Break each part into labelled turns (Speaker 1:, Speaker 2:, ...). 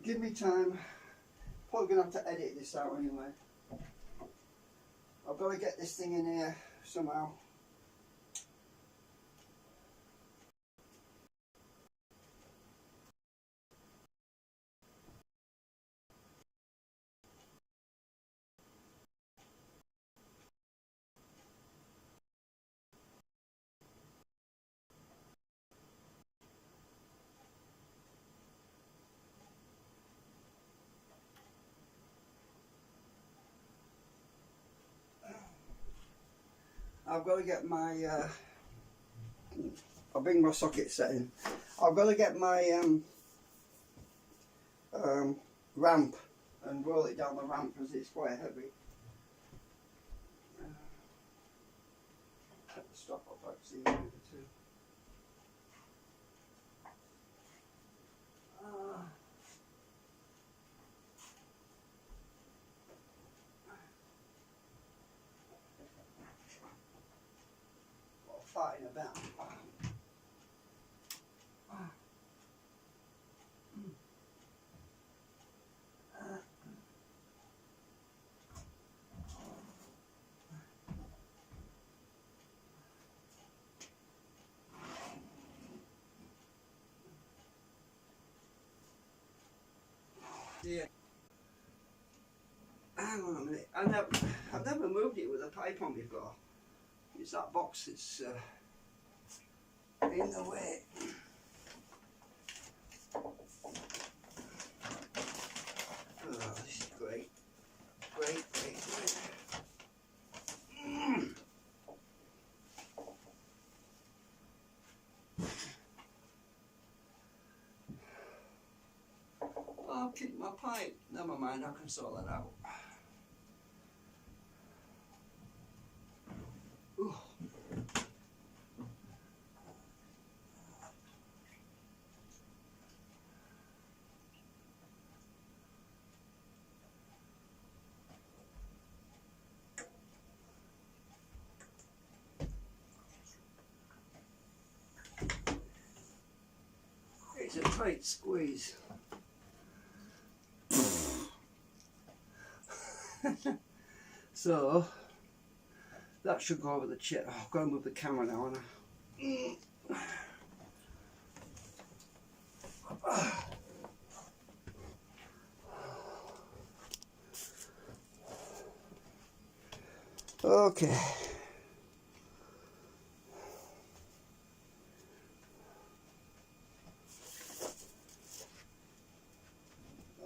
Speaker 1: Give me time. Probably gonna have to edit this out anyway. I've got to get this thing in here somehow. I've got to get my I'll bring my socket set in. I've got to get my ramp and roll it down the ramp because it's quite heavy. Set the stop up actually. Fighting about. Yeah. Hang on a minute. I've never moved it with a pipe on before. It's that box that's in the way. Oh, this is great. Great. I'll kick my pipe. Never mind, I can sort that out. Ooh. It's a tight squeeze. So that should go over the chair. Oh, I've got to move the camera now, haven't I? Okay.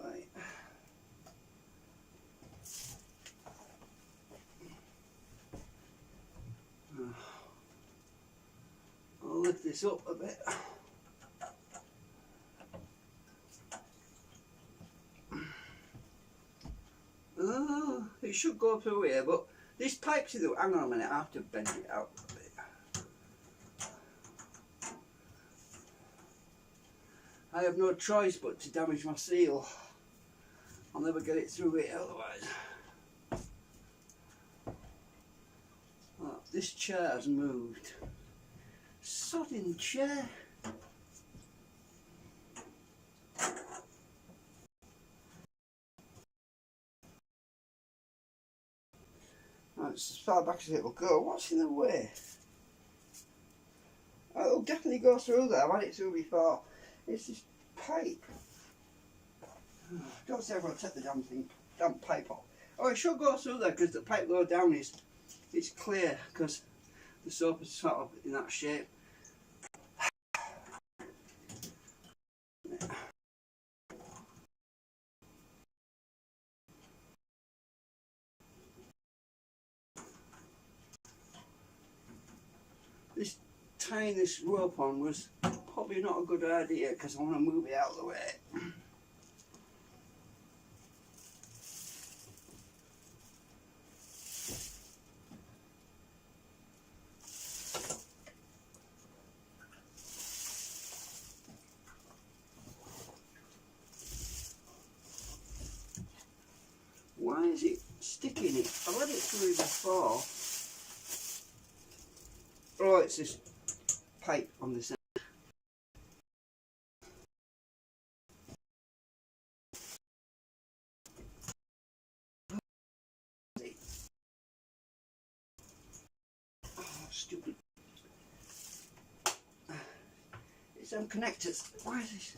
Speaker 1: Right. I'll lift this up a bit. It should go through here, but this pipe's in the... Hang on a minute, I have to bend it out a bit. I have no choice but to damage my seal. I'll never get it through here otherwise. Oh, this chair has moved. Sodding chair. It's as far back as it will go. What's in the way? Oh, it'll definitely go through there. I've had it through before. It's this pipe. Don't say I'm going to take the damn pipe off. Oh, it should go through there because the pipe low down is clear because the soap is sort of in that shape. This tying this rope on was probably not a good idea because I want to move it out of the way. Why is it sticking it? I let it through before. Oh, it's this pipe on this end. stupid. It's them connectors. Why is this?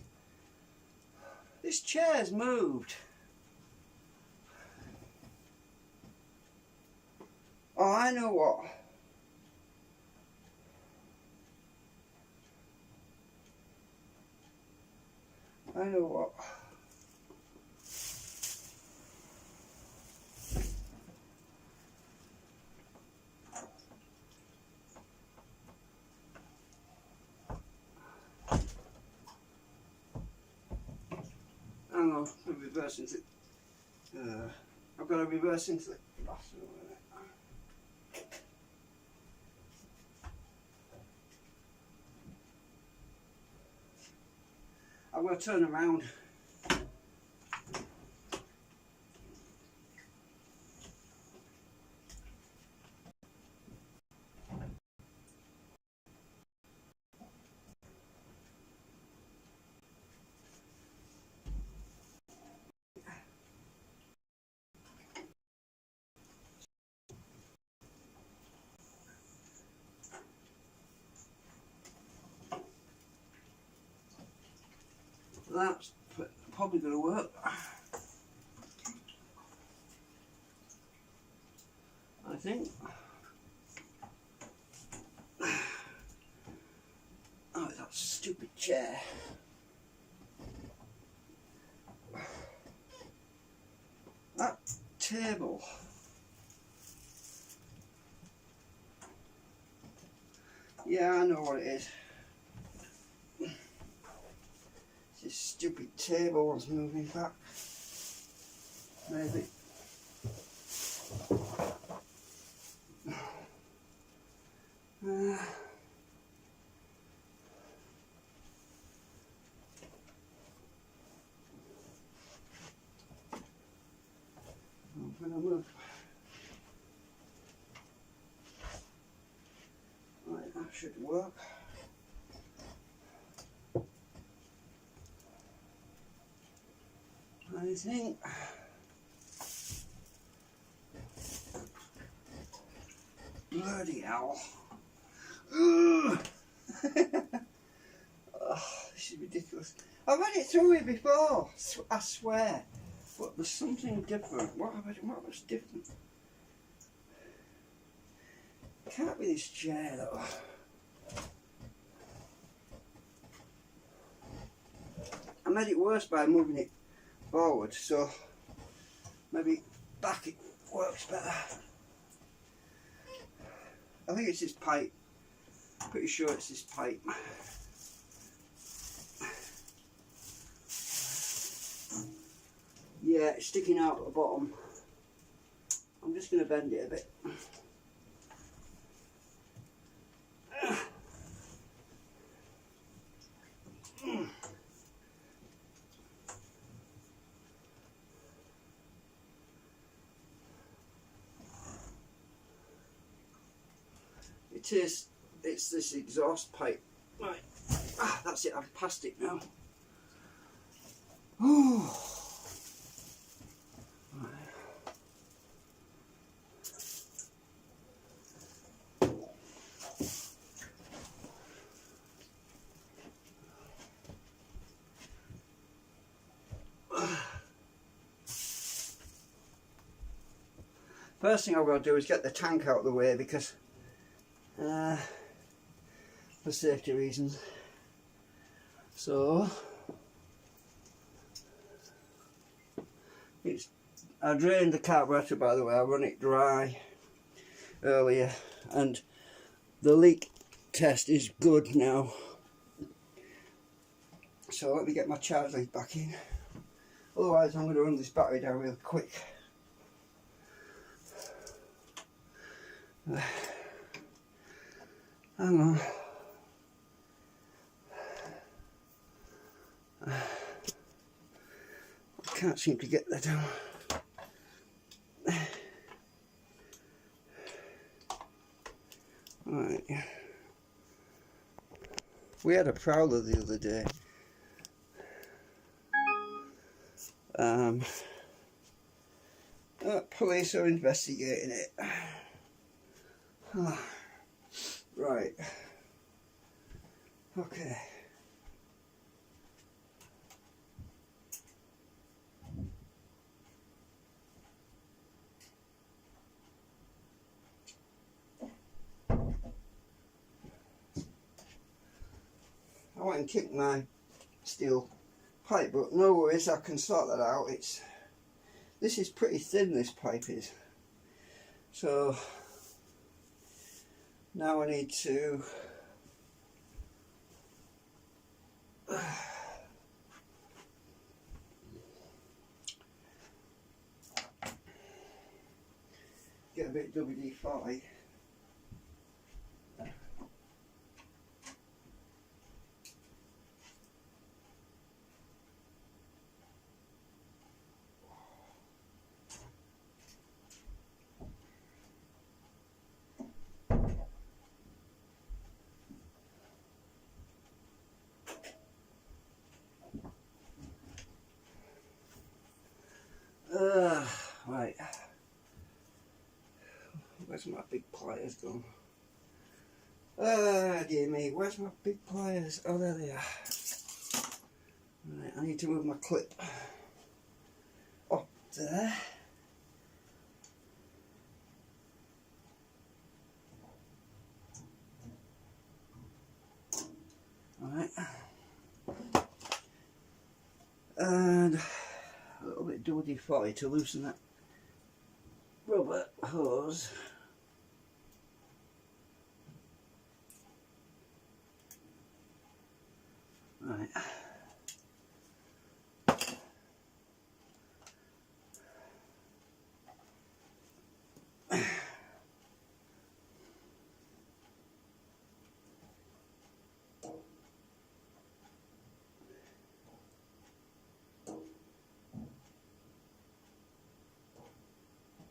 Speaker 1: This chair's moved. Oh, I know what. I know what. Hang on, I'll reverse into. I've got to reverse into the bathroom. I'm going to turn around. That's probably going to work. I think. Oh, that stupid chair. That table. Yeah, I know what it is. This stupid table was moving back. Maybe. I'm gonna move. Right, that should work. I think. Bloody hell. Oh, this is ridiculous. I've had it through here before, I swear. But there's something different. What was different? It can't be this chair though. I made it worse by moving it forward, so maybe back it works better. I think it's this pipe. Pretty sure it's this pipe. Yeah, it's sticking out at the bottom. I'm just going to bend it a bit. It's this exhaust pipe. Right, that's it, I've passed it now. Oh. First thing I've got to do is get the tank out of the way because for safety reasons. So I drained the carburetor, by the way. I run it dry earlier and the leak test is good now. So let me get my charge lead back in. Otherwise I'm going to run this battery down real quick. Hang on. I can't seem to get that down. Right. We had a prowler the other day. Police are investigating it. Right. Okay. I went and kicked my steel pipe, but no worries, I can sort that out. This is pretty thin, this pipe is. So now I need to get a bit WD-40. Right. Where's my big pliers gone? Dear me, where's my big pliers? Oh, there they are. Right, I need to move my clip up there. Alright. And a little bit WD-40 to loosen that rubber hose. Right.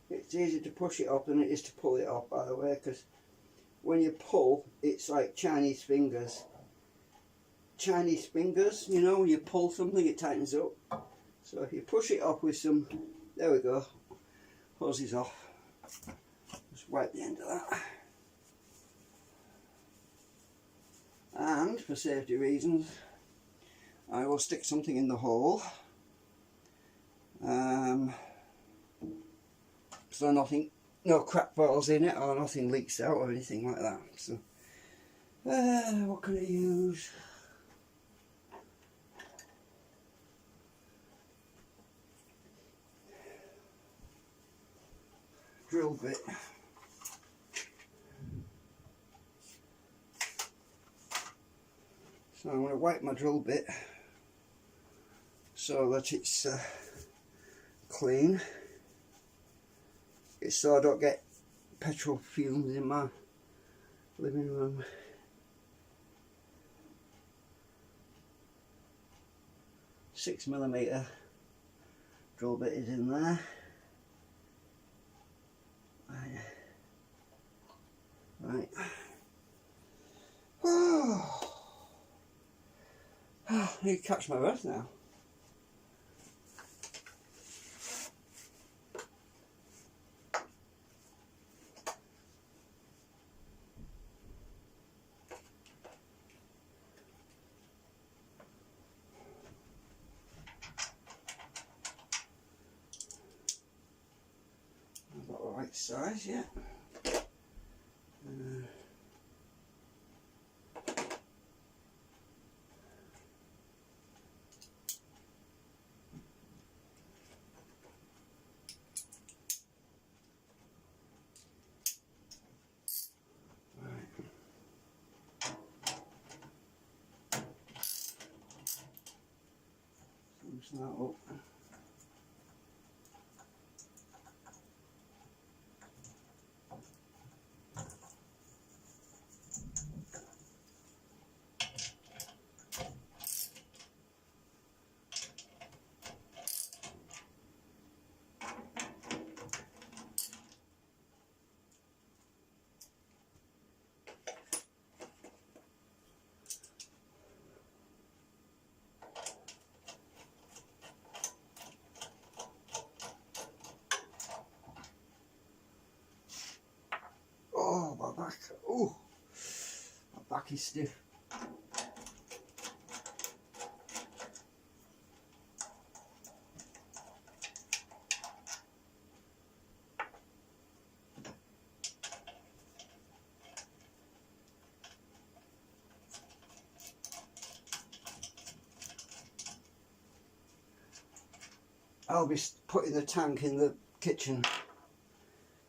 Speaker 1: It's easier to push it up than it is to pull it off, by the way, because when you pull, it's like Chinese fingers. Chinese fingers, you know, when you pull something, it tightens up. So if you push it off with some, there we go, hose is off. Just wipe the end of that. And for safety reasons, I will stick something in the hole. So nothing, no crack falls in it or nothing leaks out or anything like that. So, what can I use? Drill bit. So I'm going to wipe my drill bit so that it's clean. It's so I don't get petrol fumes in my living room. 6mm drill bit is in there. Right. Oh. I need to catch my breath now. I've got the right size, yeah. Loosen that up. back is stiff. I'll be putting the tank in the kitchen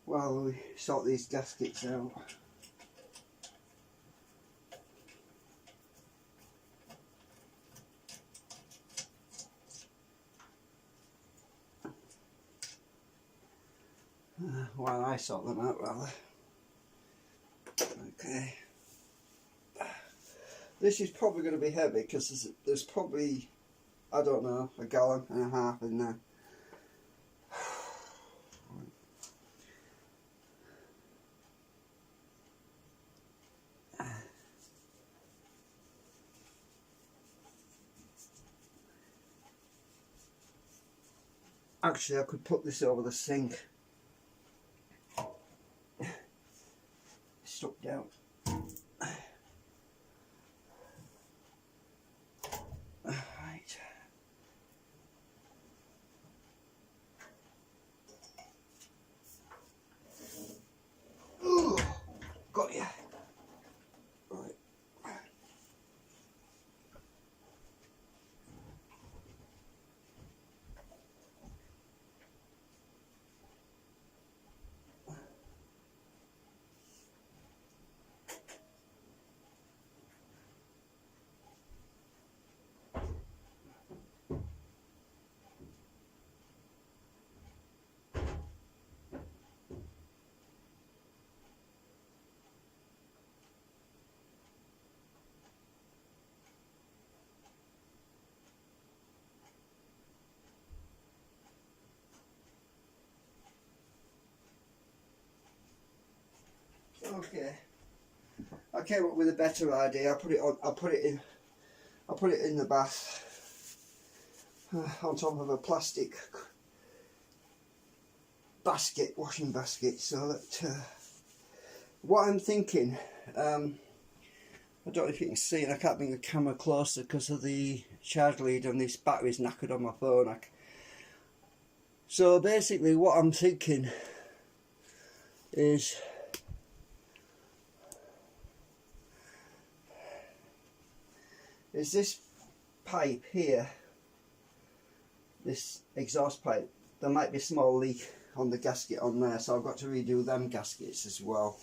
Speaker 1: while we sort these gaskets out. While I sort them out, rather. Okay. This is probably going to be heavy because there's probably, I don't know, 1.5 gallons in there. Actually, I could put this over the sink. Stuck down. Right. Ooh, got ya. Right. Okay. I came up with a better idea. I put it in the bath on top of a plastic basket, washing basket, so that what I'm thinking, I don't know if you can see, and I can't bring the camera closer because of the charge lead and this battery's knackered on my phone. So basically what I'm thinking is this pipe here, this exhaust pipe, there might be a small leak on the gasket on there, so I've got to redo them gaskets as well.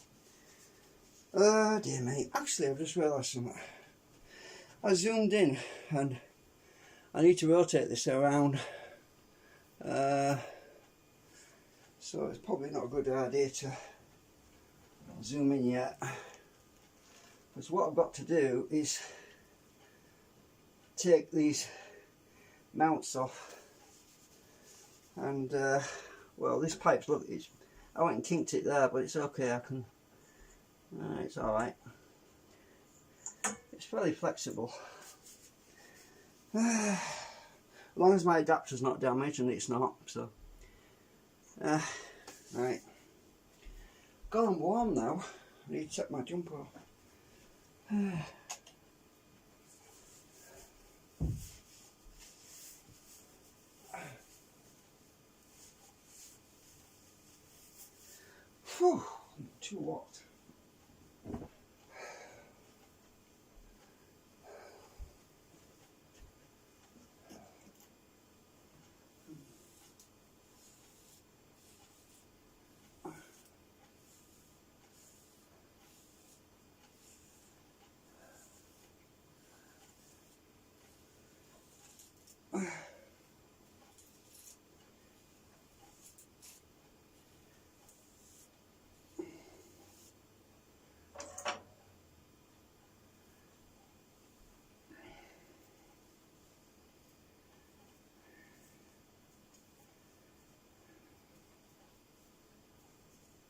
Speaker 1: Oh dear me, actually I've just realised something. I zoomed in and I need to rotate this around, so it's probably not a good idea to zoom in yet, because what I've got to do is take these mounts off, and well, this pipe's, look, I went and kinked it there, but it's okay, I can, it's alright, it's fairly flexible, as long as my adapter's not damaged, and it's not, so right, God, I'm warm now. I need to take my jumper off. Whew, too hot.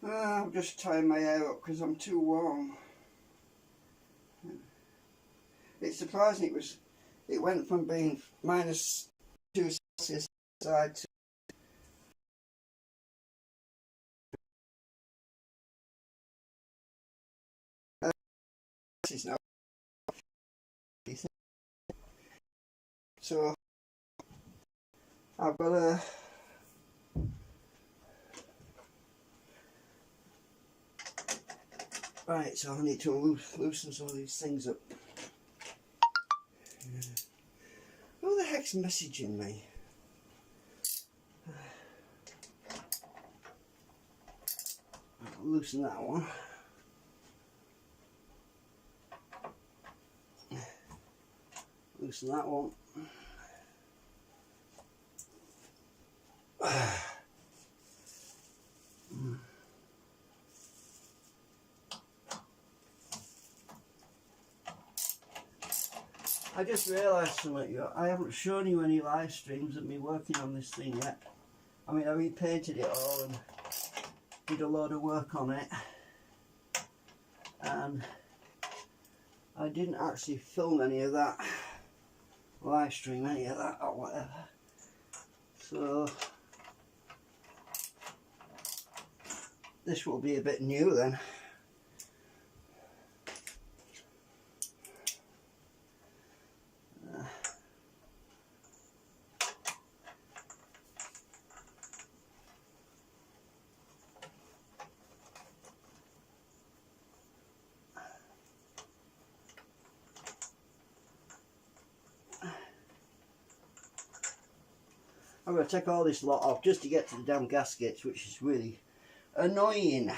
Speaker 1: I'm just tying my hair up because I'm too warm. It's surprising, it went from being -2 Celsius outside to now So I've got a right, so I need to loosen some of these things up. Who the heck's messaging me? I'll loosen that one. Loosen that one. I just realised something. I haven't shown you any live streams of me working on this thing yet. I mean, I repainted it all and did a load of work on it, and I didn't actually film any of that, live stream any of that or whatever. So this will be a bit new then. I'm going to take all this lot off just to get to the damn gaskets, which is really annoying. I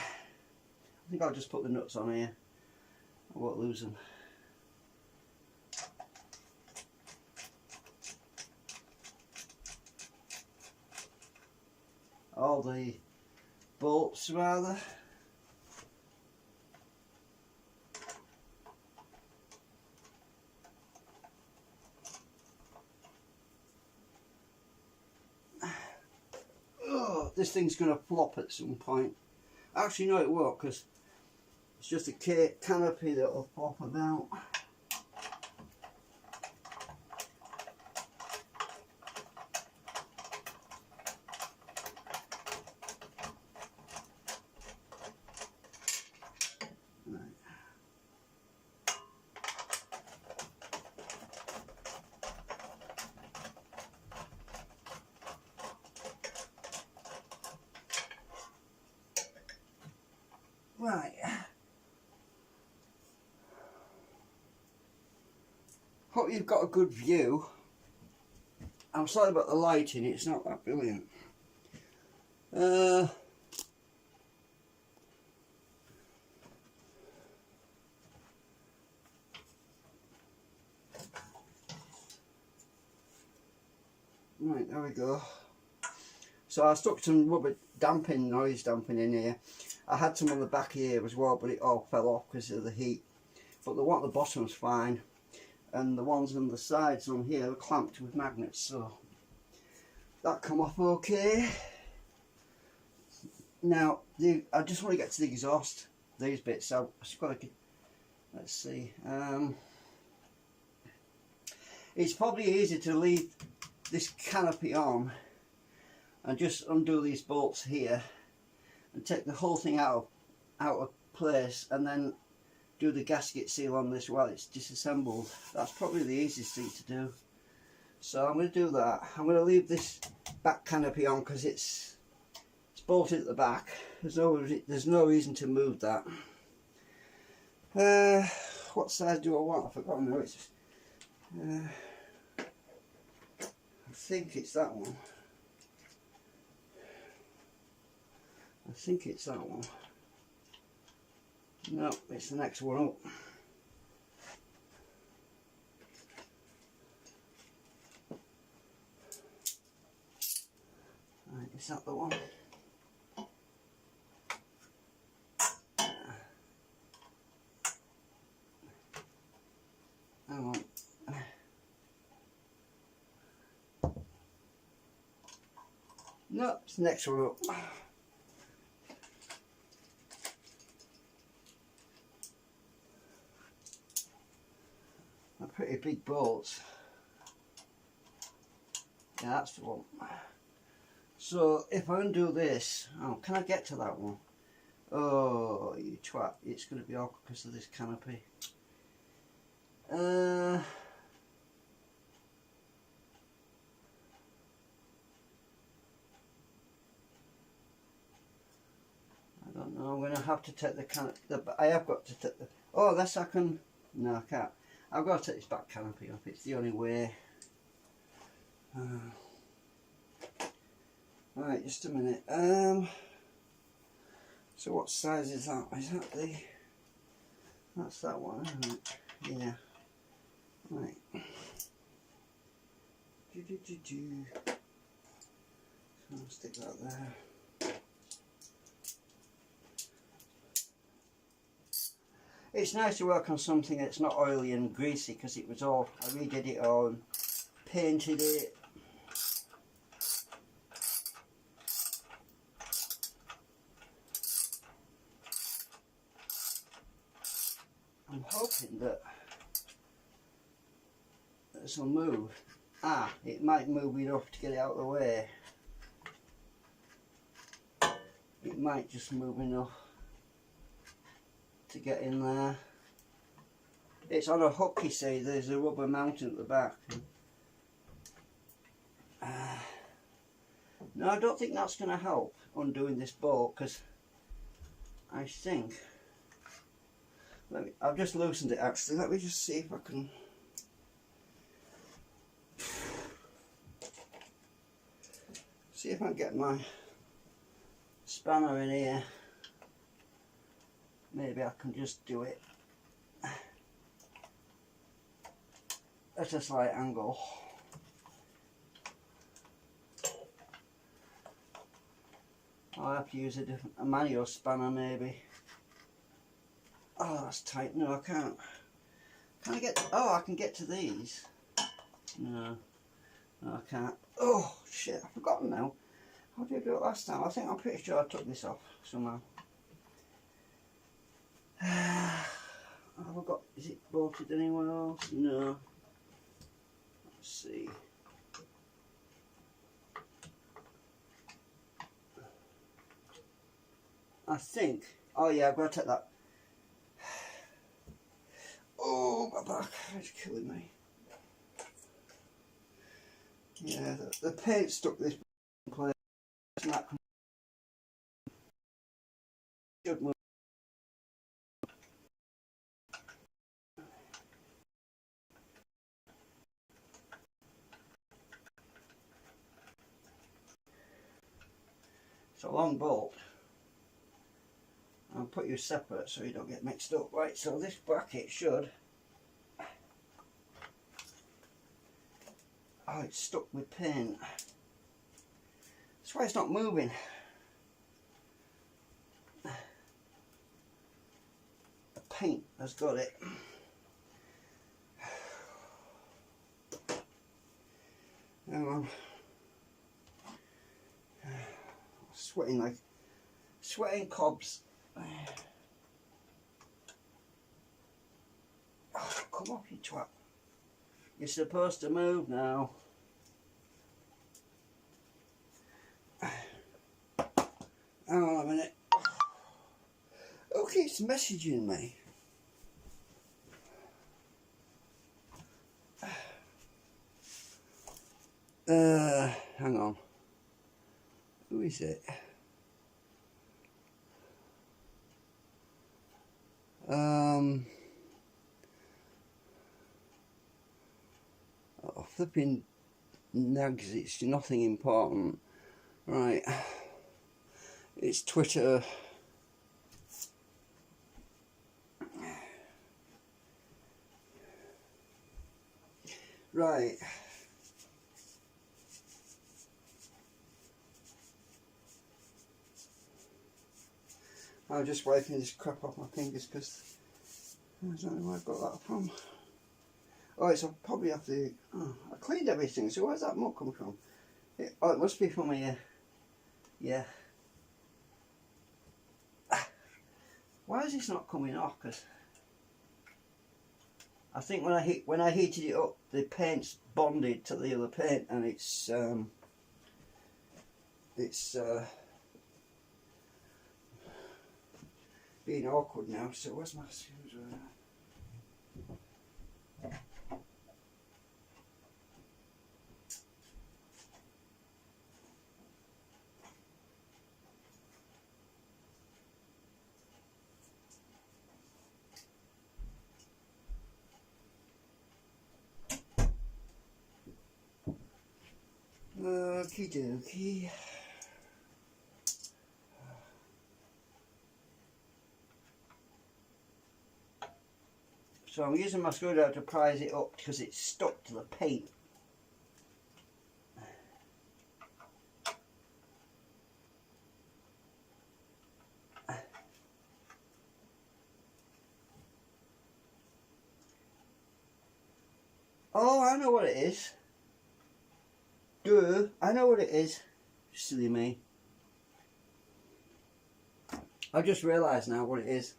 Speaker 1: think I'll just put the nuts on here. I won't lose them. All the bolts rather. This thing's going to flop at some point. Actually, no, it won't, because it's just a canopy that will flop about. Right. Hope you've got a good view. I'm sorry about the lighting, it's not that brilliant. Right, there we go. So I stuck some rubber noise damping in here. I had some on the back here as well, but it all fell off because of the heat. But the one at the bottom was fine, and the ones on the sides on here were clamped with magnets, so that come off okay. Now I just want to get to the exhaust, these bits. So I've just got to, let's see. It's probably easy to leave this canopy on and just undo these bolts here and take the whole thing out of place, and then do the gasket seal on this while it's disassembled. That's probably the easiest thing to do. So I'm going to do that. I'm going to leave this back canopy on because it's bolted at the back. There's no reason to move that. What size do I want? I've forgotten now. It's I think it's that one. I think it's that one. No, it's the next one up. Right, is that the one? Hang on. No, it's the next one up. They're pretty big bolts. Yeah, that's the one. So if I undo this, oh, can I get to that one? Oh, you twat, it's going to be awkward because of this canopy. I don't know. I'm going to have to take the canopy. I have got to take the. Oh, that's I can. No, I can't. I've got to take this back canopy off. It's the only way. Right, just a minute. So what size is that? Is that the? That's that one, isn't it? Yeah. Right. So I'll stick that there. It's nice to work on something that's not oily and greasy, because it was all, I redid it all and painted it. I'm hoping that this will move. Ah, it might move enough to get it out of the way. It might just move enough to get in there. It's on a hook, you see. There's a rubber mounting at the back. No, I don't think that's going to help undoing this bolt, because I think, I've just loosened it actually. Let me just see if I can. See if I can get my spanner in here. Maybe I can just do it at a slight angle. I'll have to use a manual spanner maybe. Oh, that's tight. No, I can't. Can I get? Oh, I can get to these. No, no, I can't. Oh shit! I've forgotten now. How did I do it last time? I'm pretty sure I took this off somehow. Have I got? Is it bolted anywhere else? No. Let's see. I think. Oh yeah, I've got to take that. Oh, my back is killing me. Yeah, the paint stuck this in place. Should move. It's a long bolt. I'll put you separate so you don't get mixed up. Right, so this bracket should. Oh, it's stuck with paint. That's why it's not moving. The paint has got it. Hang on. Sweating cobs. Oh, come off, you twat. You're supposed to move now. Hang on a minute. Okay, it's messaging me. Hang on. Who is it? Oh, flipping nags, it's nothing important. Right. It's Twitter. Right. I'm just wiping this crap off my fingers because I don't know where I got that from. Oh, it's probably off the. Oh, I cleaned everything, so where's that muck come from? Oh, it must be from here. Yeah. Why is this not coming off? Because I think when I heated it up, the paint's bonded to the other paint, and it's being awkward now. So where's my screwdriver? Okie dokie. So I'm using my screwdriver to prise it up because it's stuck to the paint. Oh, I know what it is. Duh, I know what it is. Silly me. I just realised now what it is.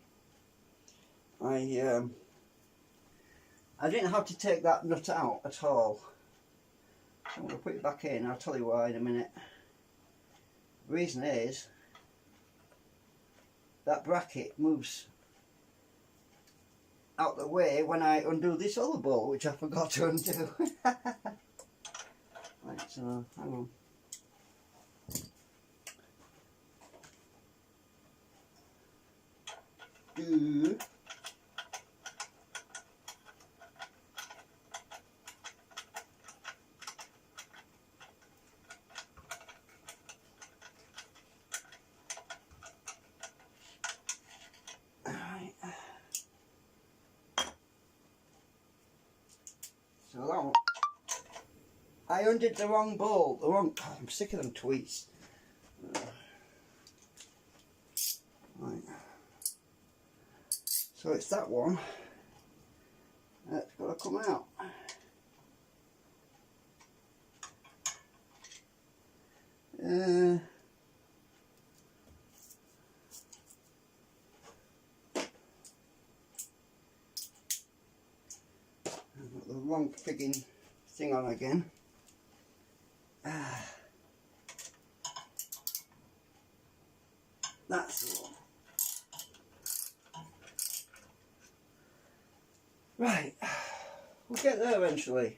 Speaker 1: I didn't have to take that nut out at all. So I'm going to put it back in. I'll tell you why in a minute. The reason is that bracket moves out the way when I undo this other bolt, which I forgot to undo. Right, so hang on. Alright. So that one, I undid the wrong bolt. Oh, I'm sick of them tweets. Right. So it's that one that's got to come out. I've got the wrong frigging thing on again. That's the one. Right, we'll get there eventually.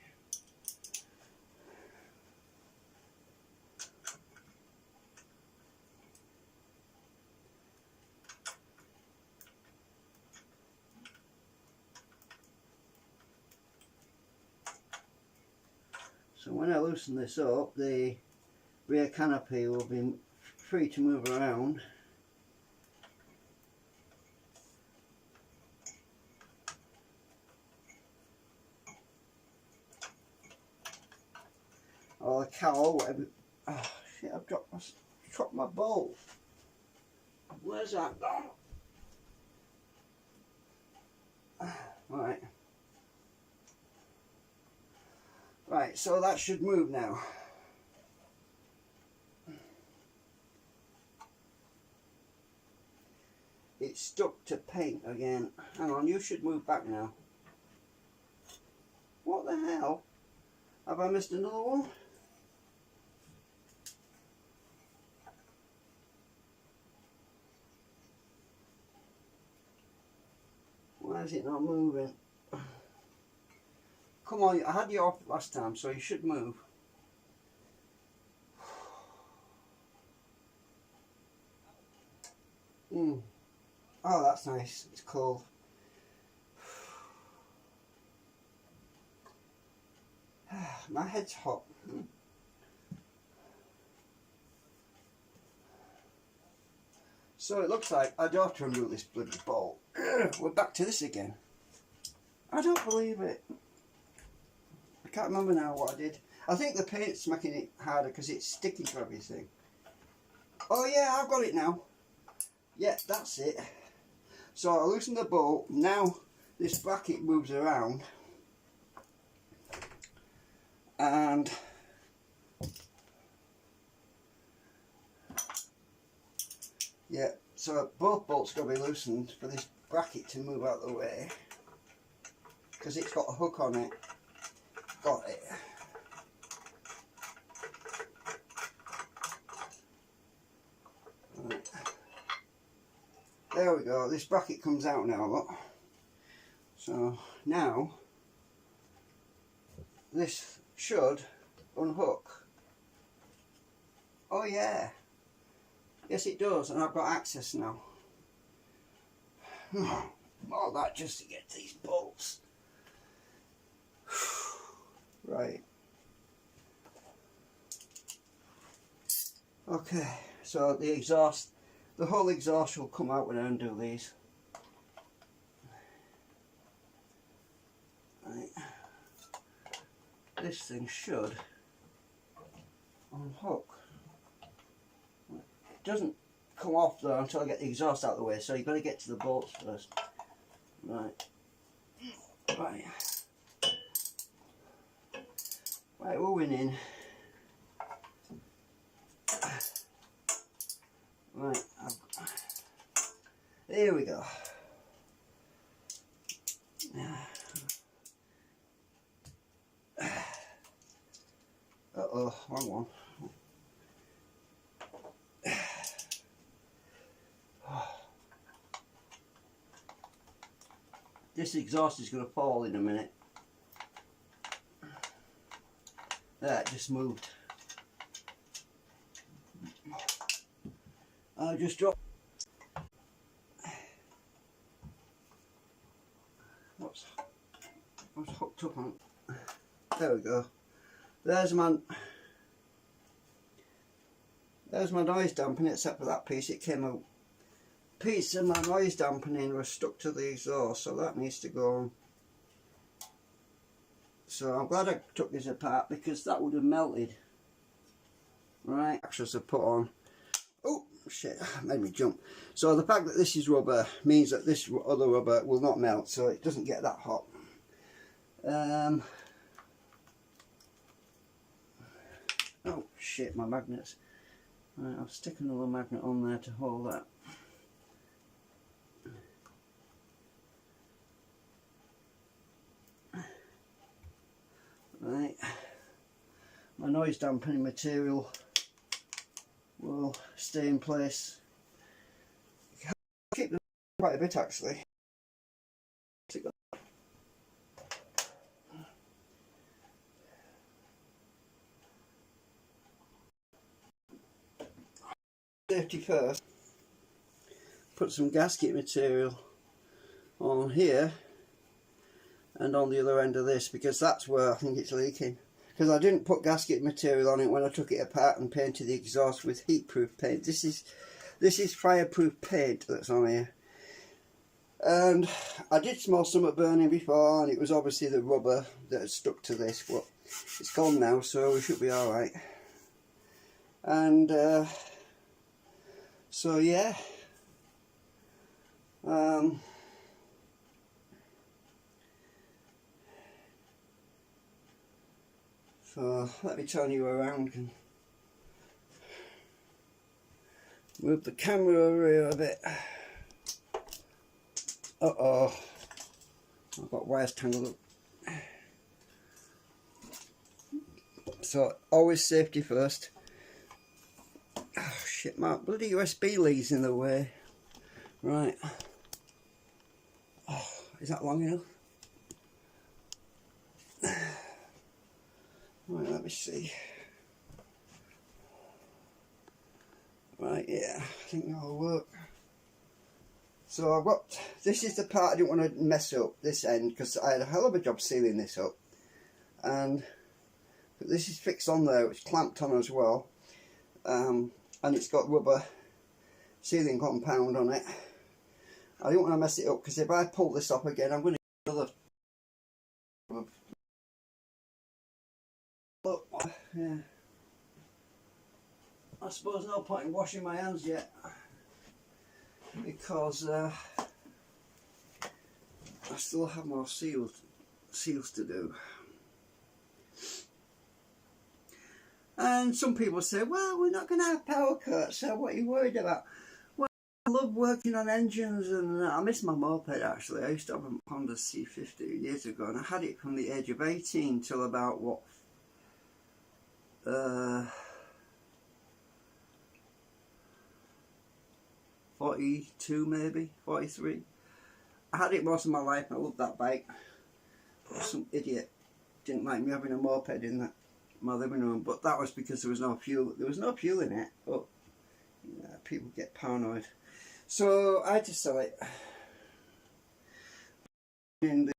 Speaker 1: So when I loosen this up, the rear canopy will be free to move around. Or the cowl, whatever. Oh shit, I've dropped my bolt. Where's that gone? Right. Right, so that should move now. It's stuck to paint again. Hang on, you should move back now. What the hell? Have I missed another one? Why is it not moving? Come on, I had you off last time, so you should move. Oh, that's nice. It's cold. My head's hot. So it looks like I don't have to undo this bloody bolt. We're back to this again. I don't believe it. I can't remember now what I did. I think the paint's making it harder because it's sticking to everything. Oh yeah, I've got it now. Yeah, that's it. So I loosen the bolt. Now this bracket moves around. And yeah, so both bolts got to be loosened for this bracket to move out the way because it's got a hook on it. Got it. Right. There we go. This bracket comes out now, look. So now this should unhook. Oh yeah. Yes it does, and I've got access now. All that just to get these bolts. Right. Okay, so the exhaust, the whole exhaust will come out when I undo these. Right. This thing should unhook. It doesn't come off though until I get the exhaust out of the way, so you've got to get to the bolts first. Right. Right. Right, we're winning. Right, here we go. Uh-oh, wrong one. This exhaust is going to fall in a minute. That just moved. I just dropped. What's hooked up on? There we go. There's my noise dampening, except for that piece. It came out. Piece of my noise dampening was stuck to the exhaust, so that needs to go on. So I'm glad I took this apart because that would have melted. Right, extras are put on. Oh shit, made me jump. So the fact that this is rubber means that this other rubber will not melt, so it doesn't get that hot. Oh shit, my magnets. Right, I'll stick another magnet on there to hold that. Right, my noise dampening material will stay in place. Keep them quite a bit actually. Safety first. Put some gasket material on here and on the other end of this, because that's where I think it's leaking. Because I didn't put gasket material on it when I took it apart and painted the exhaust with heat-proof paint. This is fireproof paint that's on here. And I did smell some burning before, and it was obviously the rubber that had stuck to this, but it's gone now, so we should be alright. And so yeah. So let me turn you around and move the camera over here a bit. Uh-oh, I've got wires tangled up. So always safety first. Oh shit, my bloody USB lead's in the way. Right. Oh, is that long enough? Right, let me see. Right, yeah, I think that'll work. So I've got, this is the part I didn't want to mess up, this end, because I had a hell of a job sealing this up. And this is fixed on there, it's clamped on as well. And it's got rubber sealing compound on it. I didn't want to mess it up, because if I pull this off again, I'm going to get another. But yeah, I suppose no point in washing my hands yet, because I still have more seals to do. And some people say, well, we're not going to have power cuts, so what are you worried about? Well, I love working on engines, and I miss my moped actually. I used to have a Honda C50 years ago, and I had it from the age of 18 till about what, 42 maybe, 43. I had it most of my life and I loved that bike. But some idiot didn't like me having a moped in my living room, but that was because there was no fuel. There was no fuel in it, but yeah, people get paranoid. So I had to sell it. In the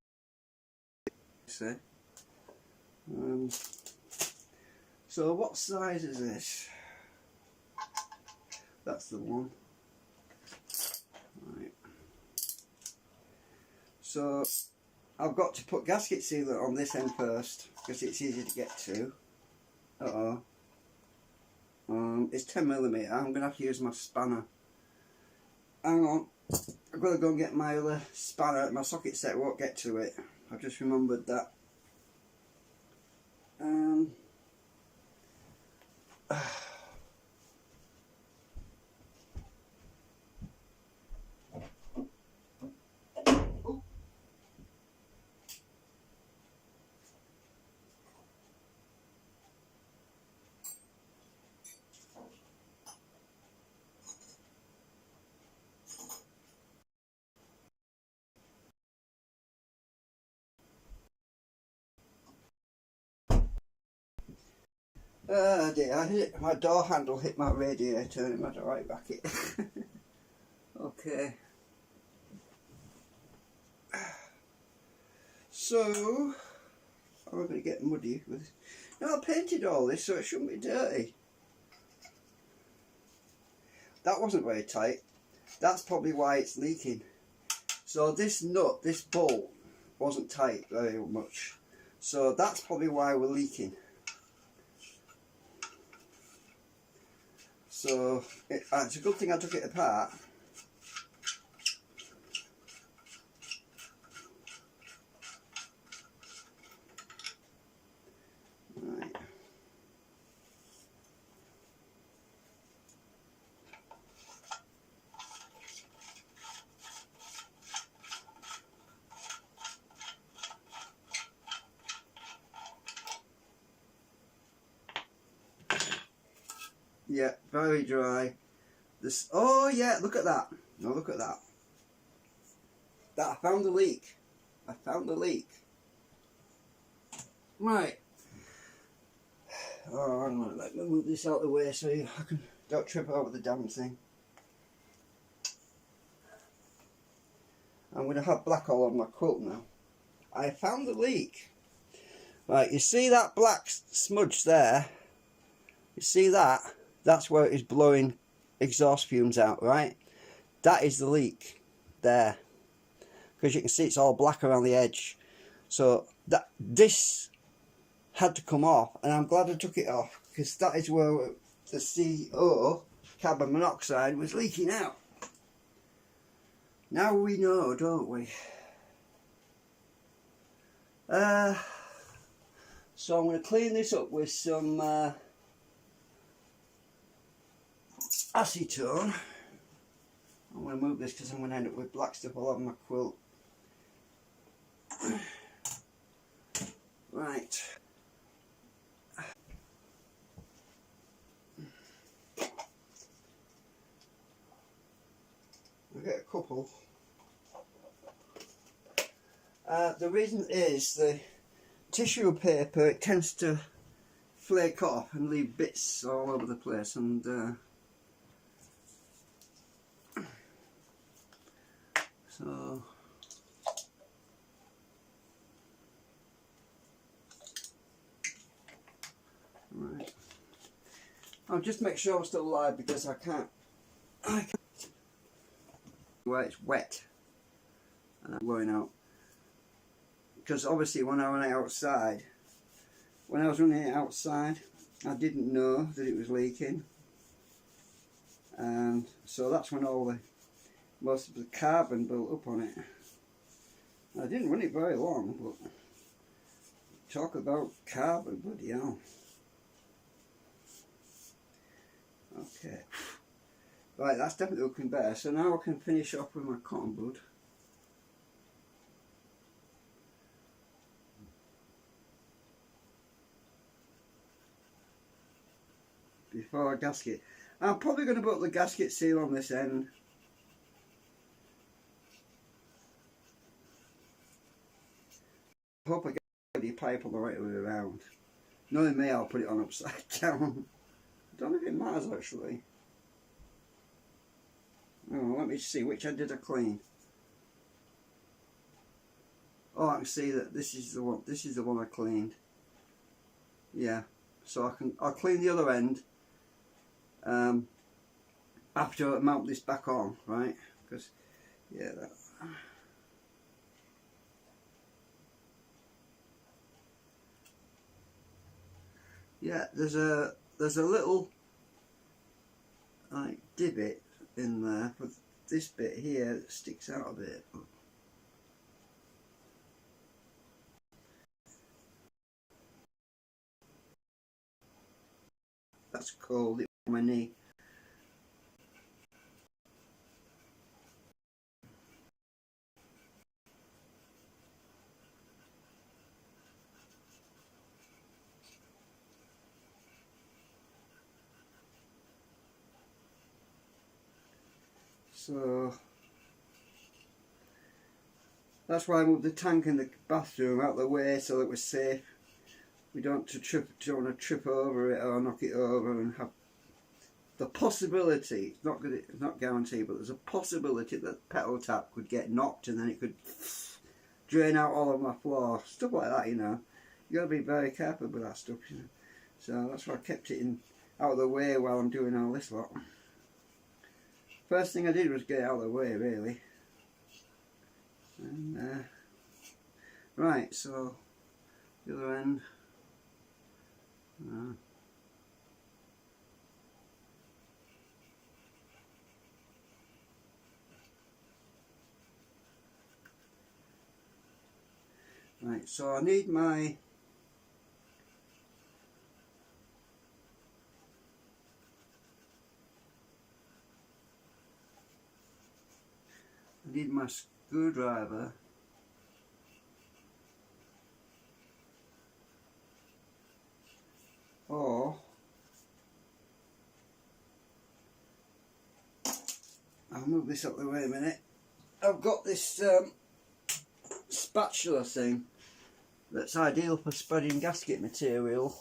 Speaker 1: so what size is this? that's the one. Right. So I've got to put gasket sealer on this end first because it's easy to get to. It's 10mm. I'm going to have to use my spanner. Hang on, I've got to go and get my other spanner. My socket set won't get to it. I've just remembered that. Dear, my door handle hit my radiator and it had to right back it. Okay. So, I'm going to get muddy with. Now I painted all this, so it shouldn't be dirty. That wasn't very tight. That's probably why it's leaking. So this nut, this bolt, wasn't tight very much. So that's probably why we're leaking. So it's a good thing I took it apart. Right. Yeah, very dry. This. Oh yeah, look at that. No, look at that. I found the leak. I found the leak. Right. Oh, hang on, let me move this out of the way so I can don't trip over the damn thing. I'm going to have black all over my quilt now. I found the leak. Right, you see that black smudge there? You see that? That's where it is blowing exhaust fumes out, right? That is the leak there. Because you can see it's all black around the edge. So this had to come off, and I'm glad I took it off because that is where the CO, carbon monoxide, was leaking out. Now we know, don't we? So I'm going to clean this up with some acetone. I'm going to move this because I'm going to end up with black stuff all over my quilt. Right. I'll get a couple. The reason is the tissue paper, it tends to flake off and leave bits all over the place, and so right. I'll just make sure I'm still alive because I can't where it's wet and I'm going out. Because obviously when I went outside, when I was running it outside, I didn't know that it was leaking, and so that's when most of the carbon built up on it. I didn't run it very long, but talk about carbon, bloody hell. Okay, right, that's definitely looking better. So now I can finish off with my cotton bud. Before I gasket. I'm probably going to put the gasket seal on this end. I hope I get the pipe on the right way around. Knowing me, I'll put it on upside down. I don't know if it matters actually. Oh, let me see, which end did I clean? Oh, I can see that this is the one. This is the one I cleaned. Yeah, so I'll clean the other end. I have to mount this back on, right? Because, yeah, that. Yeah, there's a little like divot in there, but this bit here sticks out a bit. That's cold. It's on my knee. So that's why I moved the tank in the bathroom out of the way so that we're safe. We don't want to trip over it or knock it over and have the possibility. It's not guaranteed, but there's a possibility that the petal tap could get knocked and then it could drain out all of my floor. Stuff like that, you know. You got to be very careful with that stuff, you know. So that's why I kept it out of the way while I'm doing all this lot. First thing I did was get it out of the way, really. And right, so the other end. Right, so I need my screwdriver or I'll move this up the way a minute. I've got this spatula thing that's ideal for spreading gasket material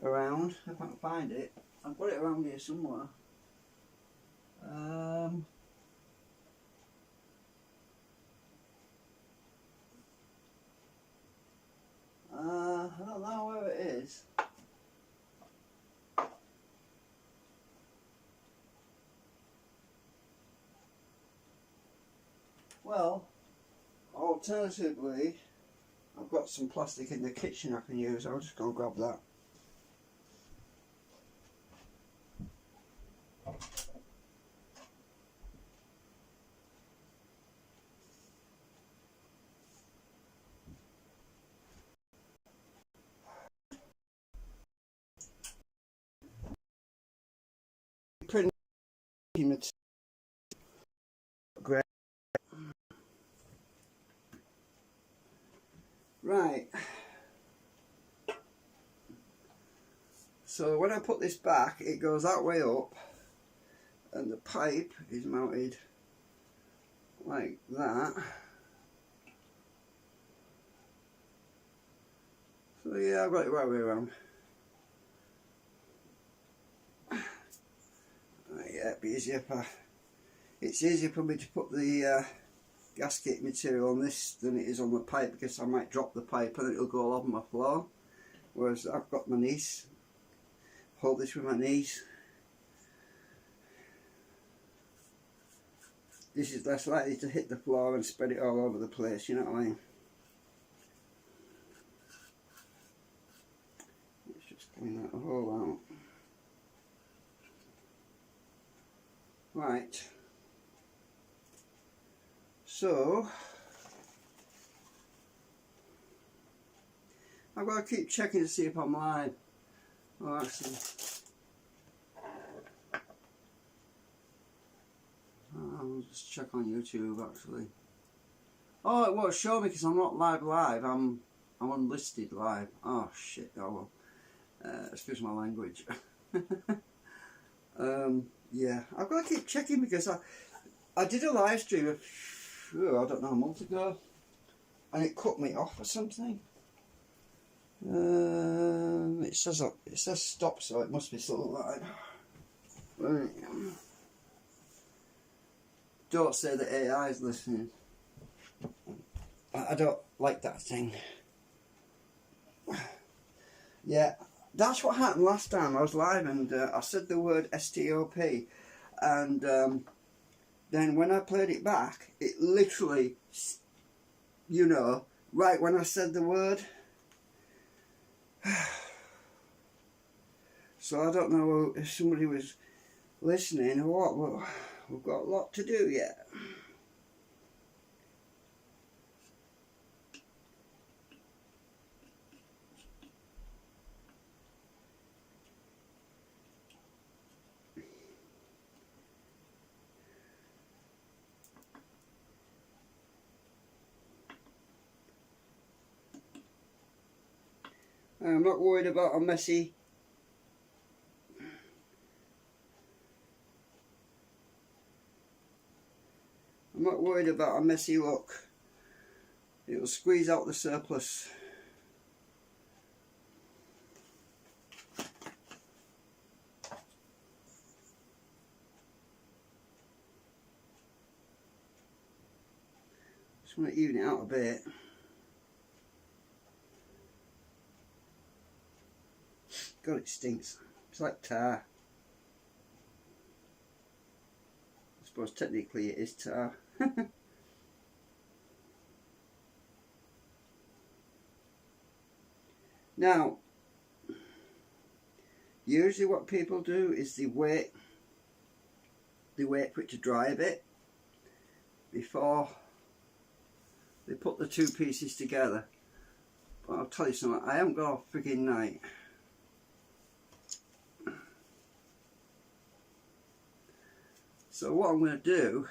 Speaker 1: around. If I can find it, I've got it around here somewhere. I don't know where it is. Well, alternatively, I've got some plastic in the kitchen I can use. I'll just go and grab that. Pretty material. Great. Right. So when I put this back, it goes that way up, and the pipe is mounted like that. So yeah, I've got it right way around. Yeah, it'd be easier it's easier for me to put the gasket material on this than it is on the pipe, because I might drop the pipe and it'll go all over my floor. Whereas I've got my niece, hold this with my niece. This is less likely to hit the floor and spread it all over the place, you know what I mean? Let's just clean that hole out. Right. So I've got to keep checking to see if I'm live. Oh, actually, I'll just check on YouTube actually. Oh, it won't show me because I'm not live. I'm unlisted live. Oh shit! Oh well. Excuse my language. Yeah, I've got to keep checking because I did a live stream I don't know, a month ago, and it cut me off or something. It says stop, so it must be still live. Right. Don't say that AI is listening. I don't like that thing. Yeah, that's what happened last time I was live, and I said the word stop, and then when I played it back, it literally, you know, right when I said the word. So I don't know if somebody was listening or what, but we've got a lot to do yet. I'm not worried about a messy look. It'll squeeze out the surplus. Just want to even it out a bit. God, it stinks. It's like tar. I suppose technically it is tar. Now, usually what people do is they wait for it to dry a bit before they put the two pieces together. But I'll tell you something, I haven't got a frigging night. So what I'm going to do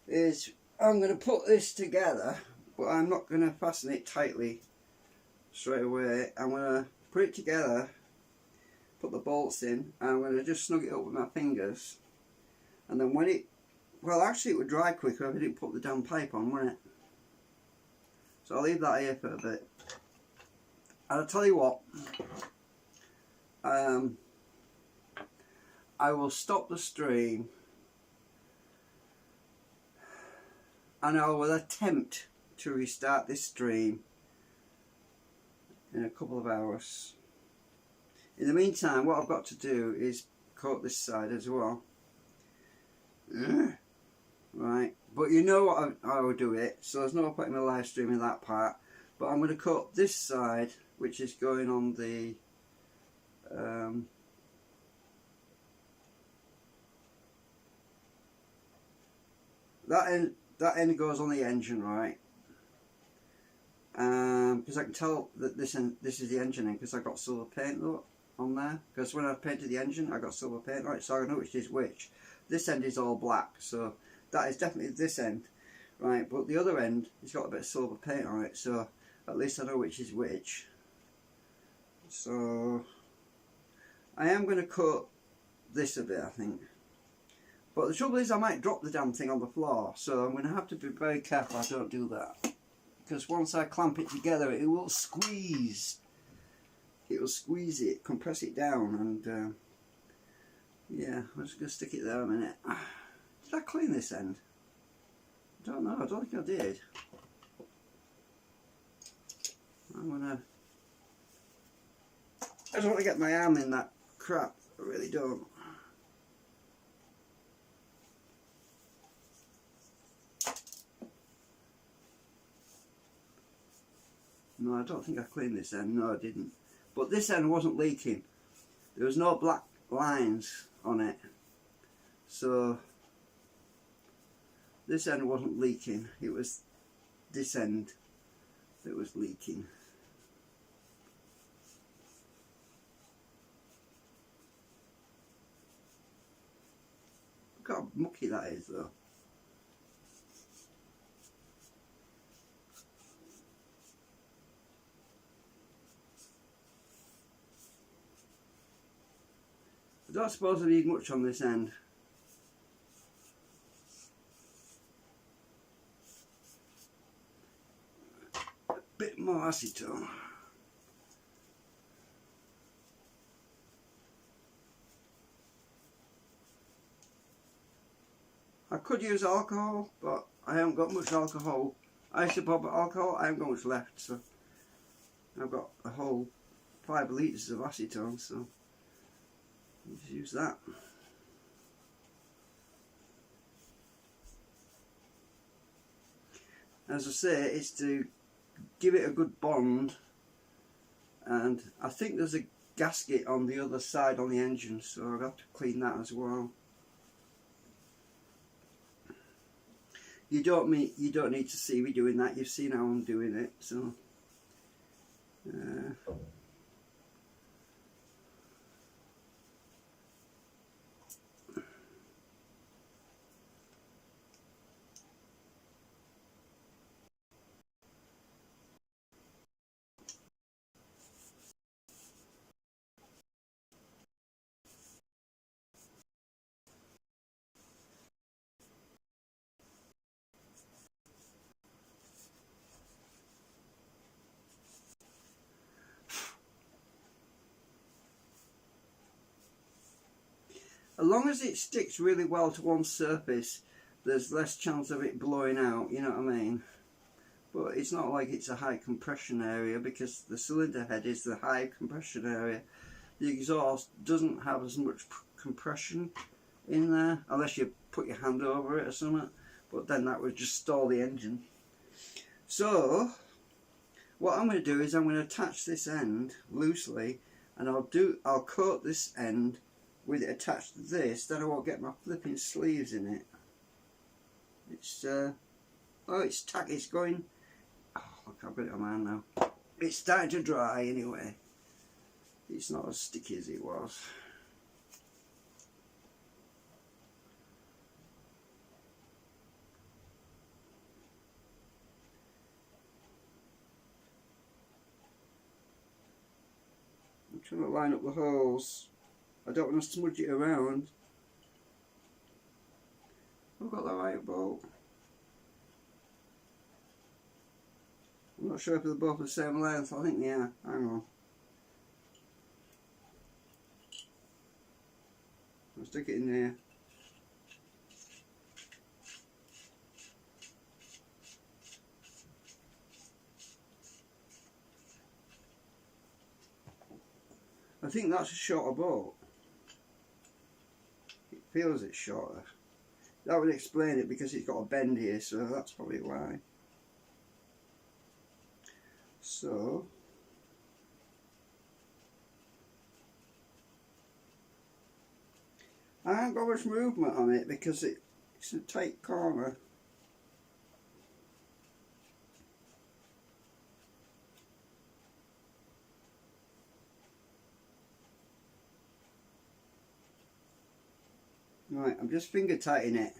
Speaker 1: is I'm going to put this together, but I'm not going to fasten it tightly straight away. I'm going to put it together, put the bolts in, and I'm going to just snug it up with my fingers. And then when it, well actually it would dry quicker if I didn't put the damn pipe on, wouldn't it? So I'll leave that here for a bit. And I'll tell you what, I will stop the stream and I will attempt to restart this stream in a couple of hours. In the meantime, what I've got to do is coat this side as well. Right, but you know what I will do it, so there's no point in my live streaming that part. But I'm going to coat this side, which is going on the that end goes on the engine, right? Because I can tell that this is the engine end, because I got silver paint on there. Because when I painted the engine, I got silver paint on it, so I know which is which. This end is all black, so that is definitely this end, right? But the other end, it's got a bit of silver paint on it, so at least I know which is which. So I am going to cut this a bit, I think. But the trouble is I might drop the damn thing on the floor, so I'm going to have to be very careful I don't do that. Because once I clamp it together, it will squeeze. It will squeeze it, compress it down, and yeah, I'm just going to stick it there a minute. Did I clean this end? I don't know, I don't think I did. I don't want to get my arm in that crap, I really don't. No, I don't think I cleaned this end. No, I didn't. But this end wasn't leaking. There was no black lines on it. So this end wasn't leaking. It was this end that was leaking. Look how mucky that is though. I don't suppose I need much on this end. A bit more acetone. I could use alcohol, but I haven't got much alcohol. Isopropyl alcohol, I haven't got much left, so I've got a whole 5 litres of acetone, so let's use that. As I say, it's to give it a good bond, and I think there's a gasket on the other side on the engine, so I'll have to clean that as well. You don't need to see me doing that. You've seen how I'm doing it, so as long as it sticks really well to one surface, there's less chance of it blowing out, you know what I mean? But it's not like it's a high compression area, because the cylinder head is the high compression area. The exhaust doesn't have as much compression in there, unless you put your hand over it or something, but then that would just stall the engine. So what I'm going to do is I'm going to attach this end loosely, and I'll coat this end with it attached to this, then I won't get my flipping sleeves in it. It's oh, it's tack, it's going, oh look, I've got it on my hand now. It's starting to dry anyway. It's not as sticky as it was. I'm trying to line up the holes. I don't want to smudge it around. I've got the right bolt. I'm not sure if they're both the same length. I think they are. Hang on. I'll stick it in there. I think that's a shorter bolt. It feels it's shorter. That would explain it, because it's got a bend here, so that's probably why. So I haven't got much movement on it because it's a tight corner. Right, I'm just finger tightening it.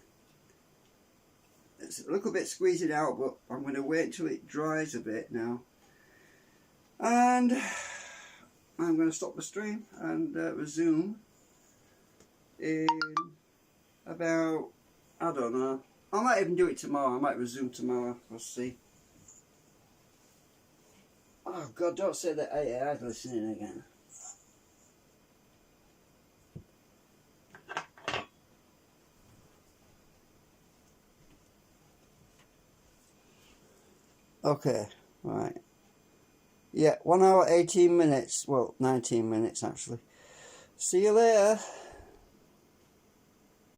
Speaker 1: It's a little bit squeezing out, but I'm going to wait until it dries a bit now. And I'm going to stop the stream and resume in about, I don't know, I might even do it tomorrow. I might resume tomorrow. We'll see. Oh God, don't say that AI's listening again. Okay, right. Yeah, 1 hour 18 minutes. Well, 19 minutes actually. See you later.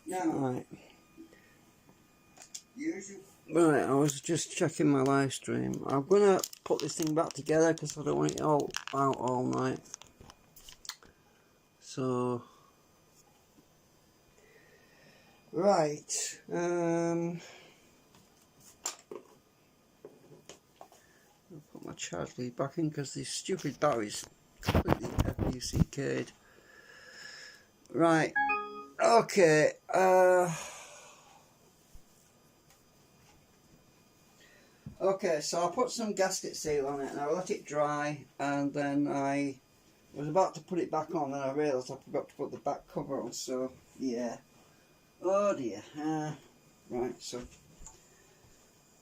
Speaker 1: Now, right. Right, I was just checking my live stream. I'm gonna put this thing back together because I don't want it all out all night. So, right. I'll put my charge lead back in because these stupid batteries completely FUCK'd. Right. Okay. Okay, so I put some gasket seal on it and I let it dry, and then I was about to put it back on, and I realised I forgot to put the back cover on, so yeah. Oh dear. Right, so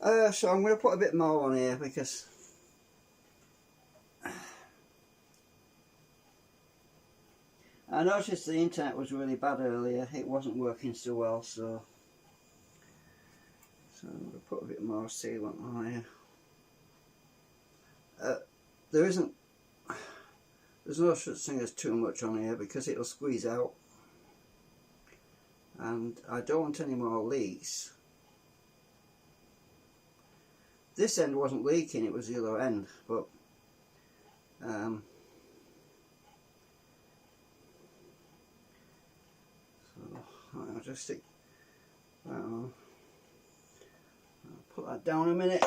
Speaker 1: I'm going to put a bit more on here because I noticed the internet was really bad earlier. It wasn't working so well, so I'm going to put a bit more sealant on here. there's no such thing as too much on here because it'll squeeze out, and I don't want any more leaks. This end wasn't leaking, it was the other end, but so I'll just stick that on. I'll put that down a minute.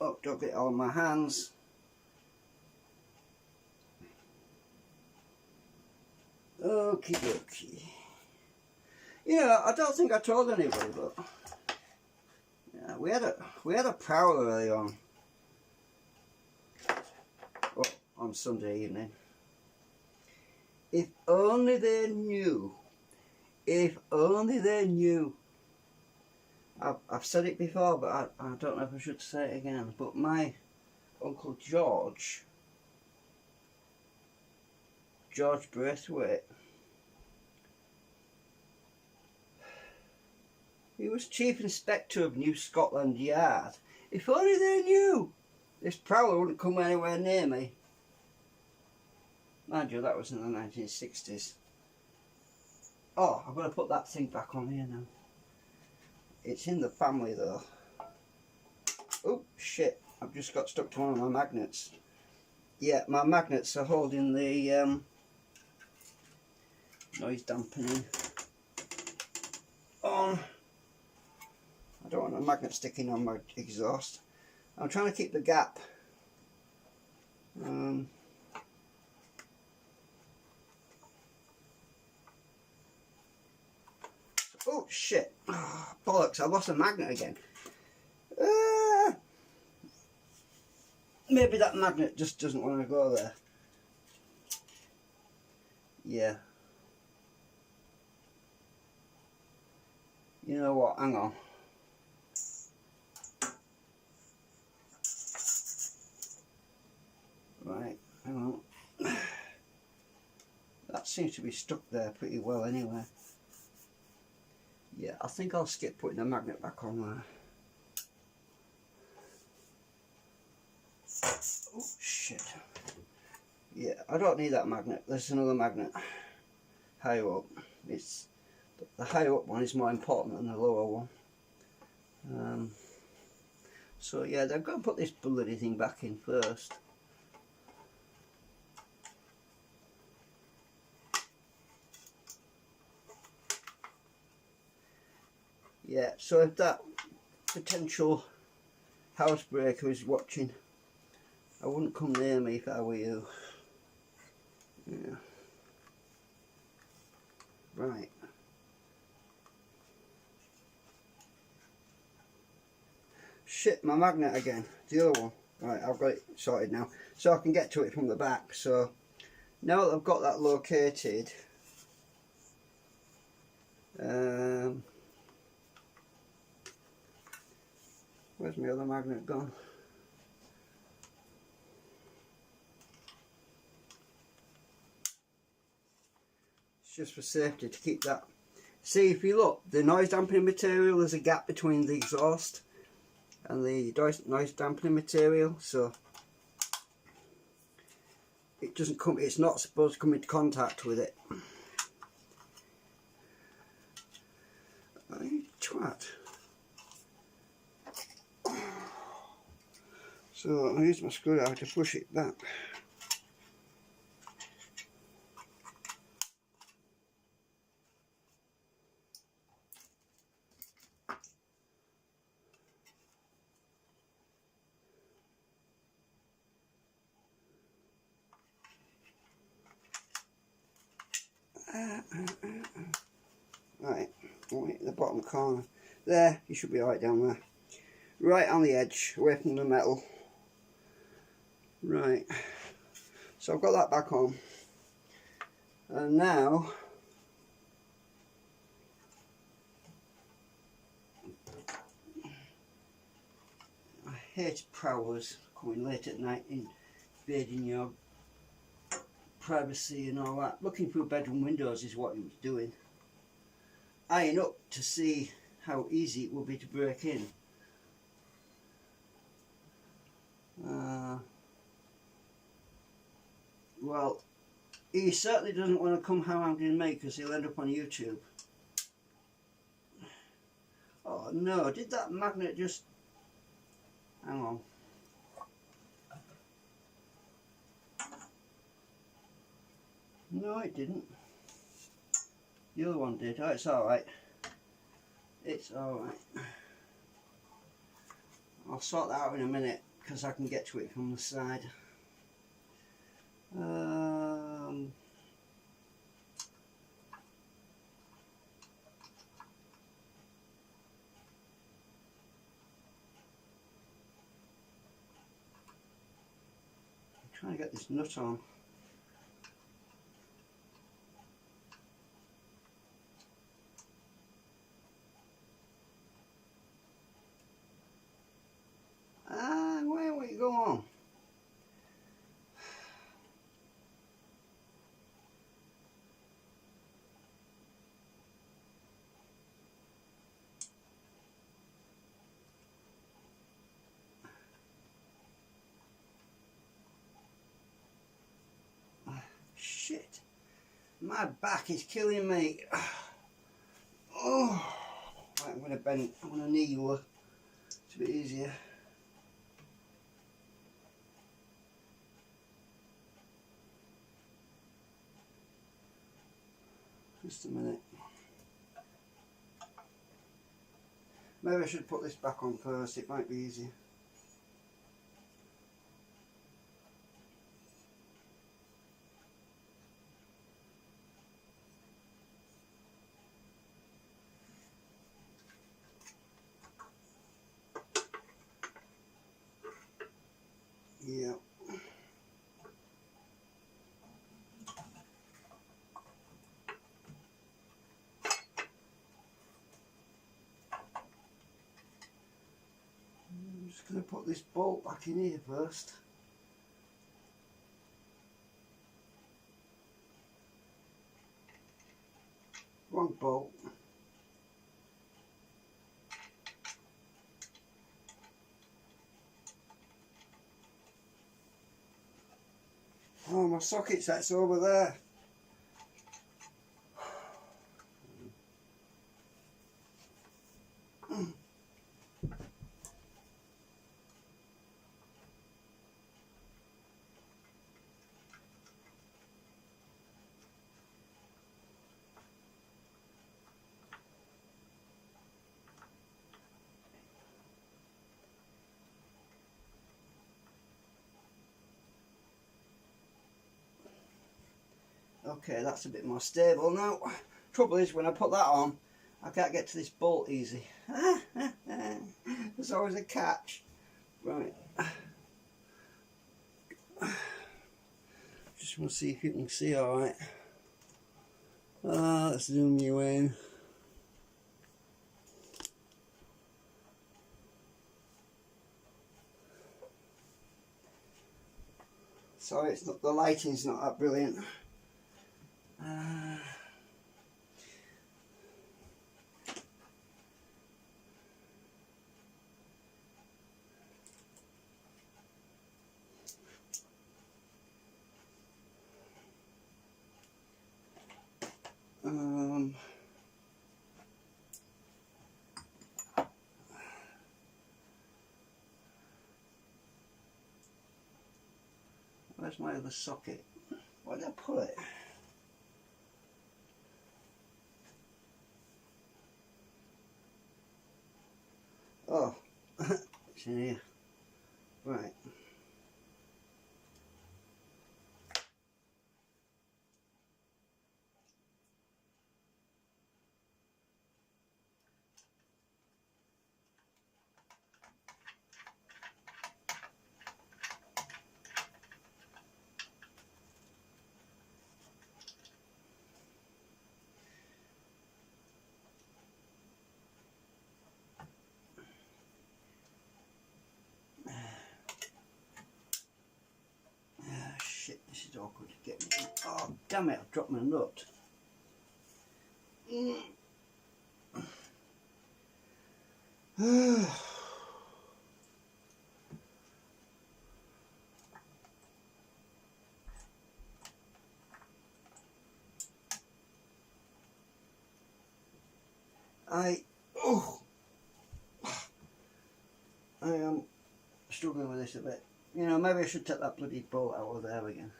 Speaker 1: Oh, don't get it all on my hands. Okie dokie. Yeah, I don't think I told anybody, but yeah, we had a prowler early on. Oh, on Sunday evening. If only they knew. If only they knew. I've said it before, but I don't know if I should say it again. But my Uncle George Braithwaite, he was Chief Inspector of New Scotland Yard. If only they knew, this prowler wouldn't come anywhere near me. Mind you, that was in the 1960s. Oh, I'm going to put that thing back on here now. It's in the family though. Oh shit, I've just got stuck to one of my magnets. Yeah, my magnets are holding the noise dampening on. I don't want a magnet sticking on my exhaust. I'm trying to keep the gap. Oh shit, oh, bollocks, I lost a magnet again. Maybe that magnet just doesn't want to go there. Yeah. You know what, hang on. Right, hang on. That seems to be stuck there pretty well anyway. Yeah, I think I'll skip putting the magnet back on there. Oh shit. Yeah, I don't need that magnet. There's another magnet higher up. It's the higher up one is more important than the lower one. So yeah, they're going to put this bloody thing back in first. Yeah, so if that potential housebreaker is watching, I wouldn't come near me if I were you. Yeah. Right. Shit, my magnet again. The other one. Right, I've got it sorted now. So I can get to it from the back. So now that I've got that located, where's my other magnet gone? It's just for safety to keep that. See, if you look, the noise dampening material, there's a gap between the exhaust and the noise dampening material, so it doesn't come, it's not supposed to come into contact with it. You twat. So I'll use my screwdriver to push it back. Right, at the bottom corner. There, you should be alright down there. Right on the edge, away from the metal. Right, so I've got that back on. And now, I hate prowlers coming late at night invading your privacy and all that. Looking through bedroom windows is what he was doing. Eyeing up to see how easy it would be to break in. Well, he certainly doesn't want to come hounding me because he'll end up on YouTube. Oh no, did that magnet just... Hang on. No, it didn't. The other one did. Oh, it's alright. It's alright. I'll sort that out in a minute because I can get to it from the side. Trying to get this nut on. Where will it go on? Shit. My back is killing me. Oh, right, I'm going to knee you. It's a bit easier. Just a minute. Maybe I should put this back on first, it might be easier. Yeah. I'm just going to put this bolt back in here first. Wrong bolt. Oh, my socket set's over there. Okay, that's a bit more stable now. Trouble is, when I put that on, I can't get to this bolt easy. There's always a catch. Right. Just want to see if you can see alright. Let's zoom you in. Sorry, it's not, the lighting's not that brilliant. Where's my other socket? Where did I put it? Oh, it's in here. Right. Shit, this is awkward to get me. Oh, damn it, I've dropped my nut. I am struggling with this a bit. You know, maybe I should take that bloody bolt out of there again.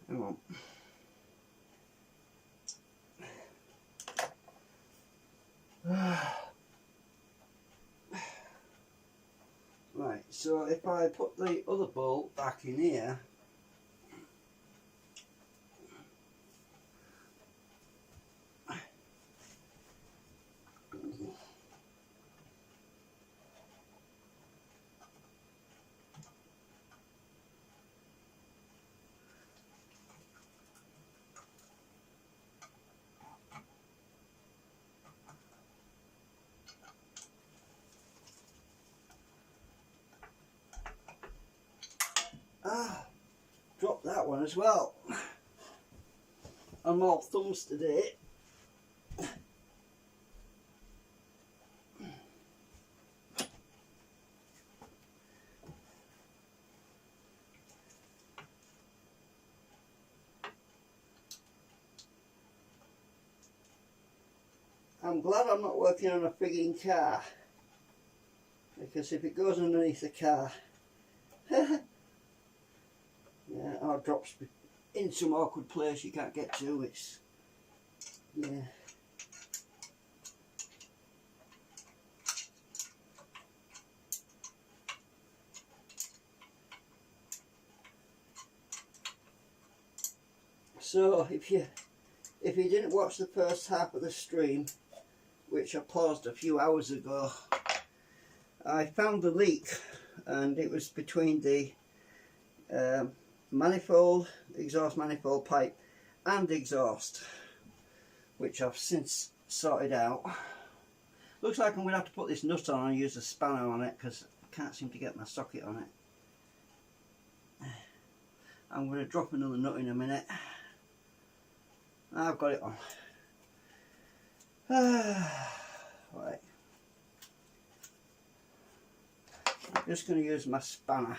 Speaker 1: Hang on. Right, so if I put the other bolt back in here, drop that one as well. I'm all thumbs today. I'm glad I'm not working on a frigging car, because if it goes underneath the car, yeah, or drops in some awkward place you can't get to, it's, yeah. So if you didn't watch the first half of the stream, which I paused a few hours ago, I found the leak, and it was between the manifold, exhaust manifold pipe and exhaust, which I've since sorted out. Looks like I'm going to have to put this nut on and use a spanner on it, because I can't seem to get my socket on it. I'm going to drop another nut in a minute. I've got it on. Right. I'm just going to use my spanner.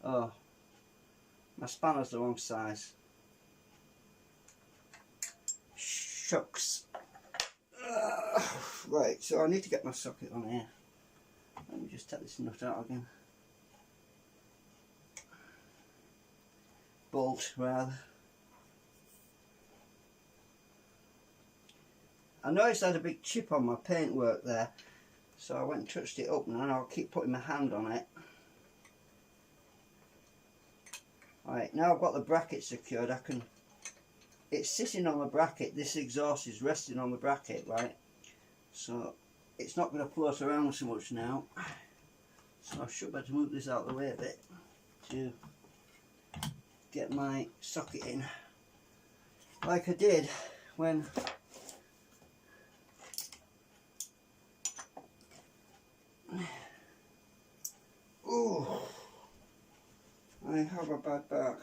Speaker 1: Oh, my spanner's the wrong size. Shucks. Right, so I need to get my socket on here. Let me just take this nut out again. Bolt, rather. I noticed I had a big chip on my paintwork there, so I went and touched it up, and I'll keep putting my hand on it. Right, now I've got the bracket secured, it's sitting on the bracket, this exhaust is resting on the bracket, right? So it's not going to float around so much now. So I should be able to move this out of the way a bit to get my socket in, like I did when oh, I have a bad back.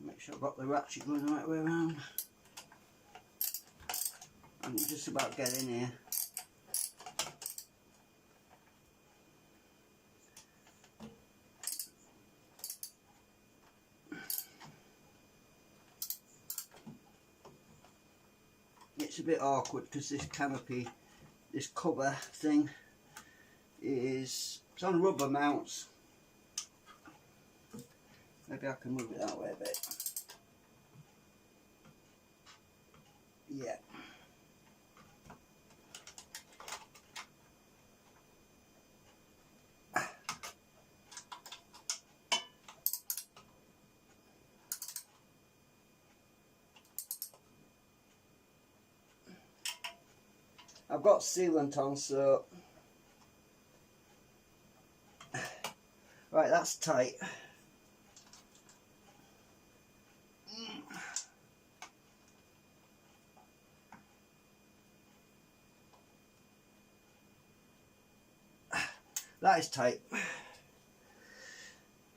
Speaker 1: Make sure I've got the ratchet going the right way around. I can just about get in here. It's a bit awkward because this canopy, this cover thing, it's on rubber mounts. Maybe I can move it that way a bit. Yeah. I've got sealant on, so right, that's tight. That is tight.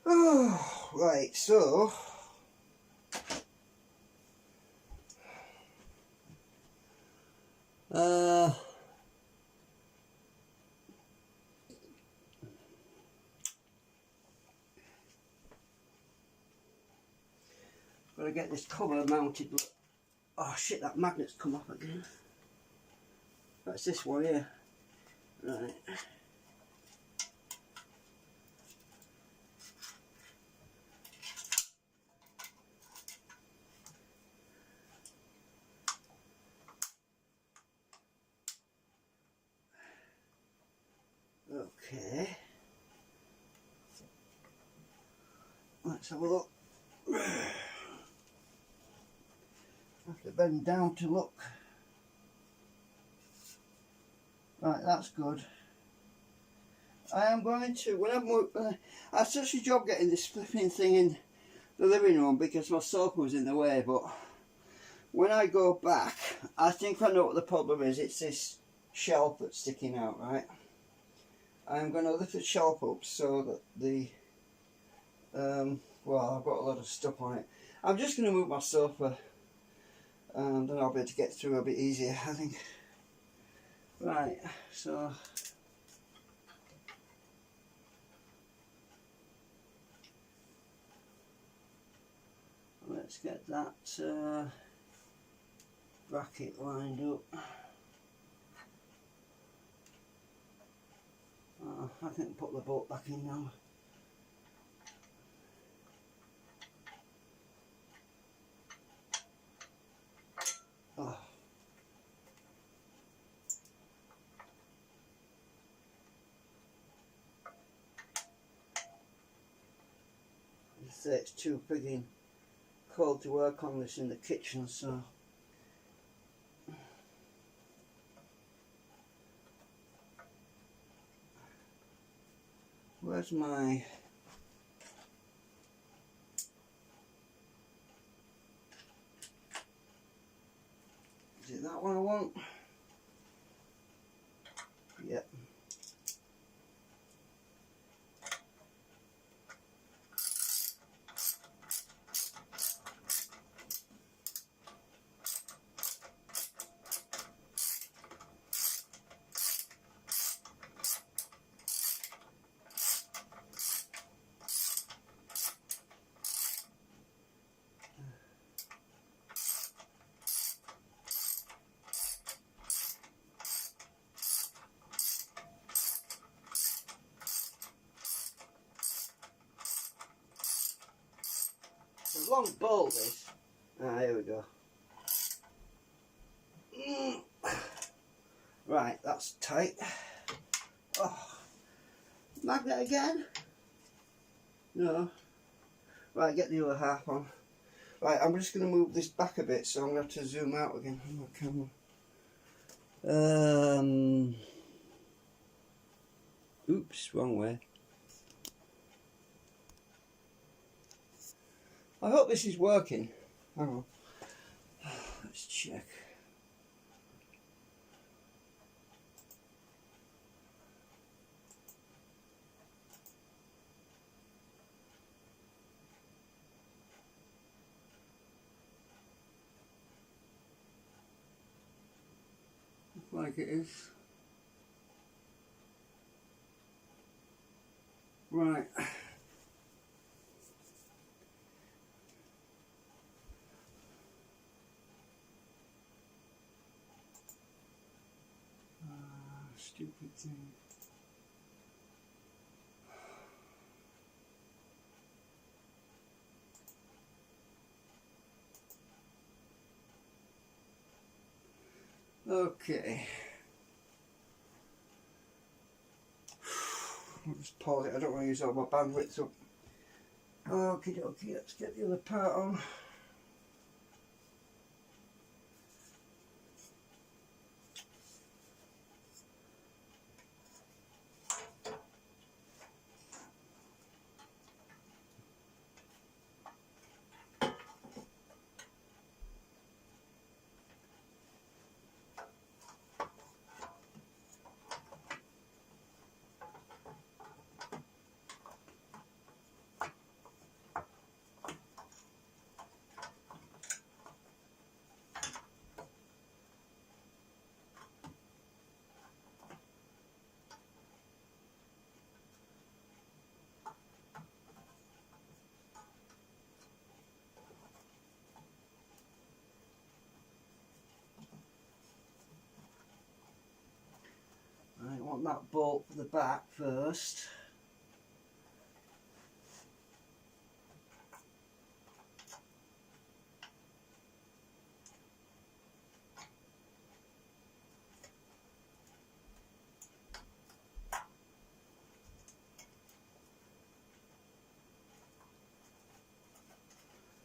Speaker 1: Oh, right, so Gotta get this cover mounted. Oh shit, that magnet's come off again. That's this one here. Right. Okay. Let's have a look. I have to bend down to look. Right, that's good. I am going to, when I had such a job getting this flipping thing in the living room because my sofa was in the way, but when I go back, I think I know what the problem is. It's this shelf that's sticking out, right? I'm going to lift the shelf up so that the, well, I've got a lot of stuff on it. I'm just going to move my sofa and then I'll be able to get through a bit easier, I think. Right, so let's get that bracket lined up. I can put the bolt back in now. Oh. Say it's too frigging cold to work on this in the kitchen, so where's my is it that one I want? Yep. It's a long bolt this. Ah, here we go. Right, that's tight. Oh, magnet again? No. Right, get the other half on. Right, I'm just going to move this back a bit, so I'm going to have to zoom out again on my camera. Oops, wrong way. I hope this is working. Hang on. Let's check. Looks like it is. Right. Stupid thing. Okay. I'll just pause it. I don't want to use all my bandwidth up. Okie dokie, let's get the other part on. on that bolt for the back first.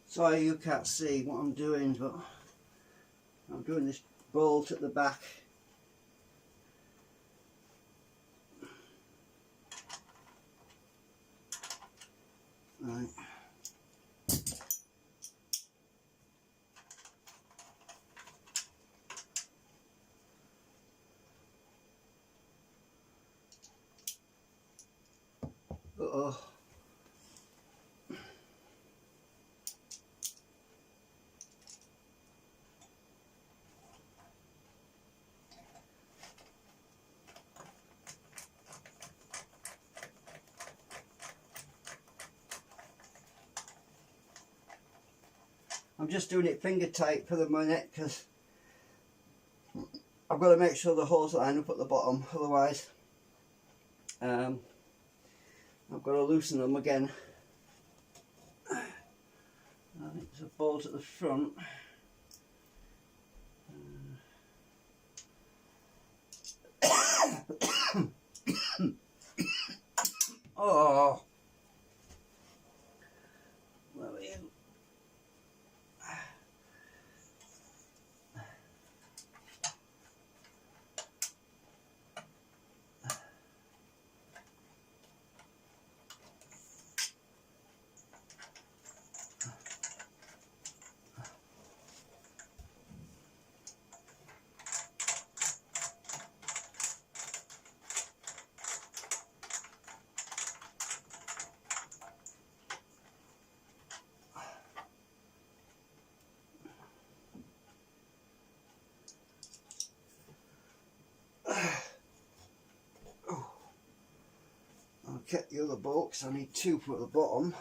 Speaker 1: Sorry you can't see what I'm doing, but I'm doing this bolt at the back. Right. Uh-oh. I'm just doing it finger tight for the minute because I've got to make sure the holes line up at the bottom, otherwise I've got to loosen them again. I think there's a bolt at the front. Oh, where are you? I'll get the other bolts. I need two for the bottom.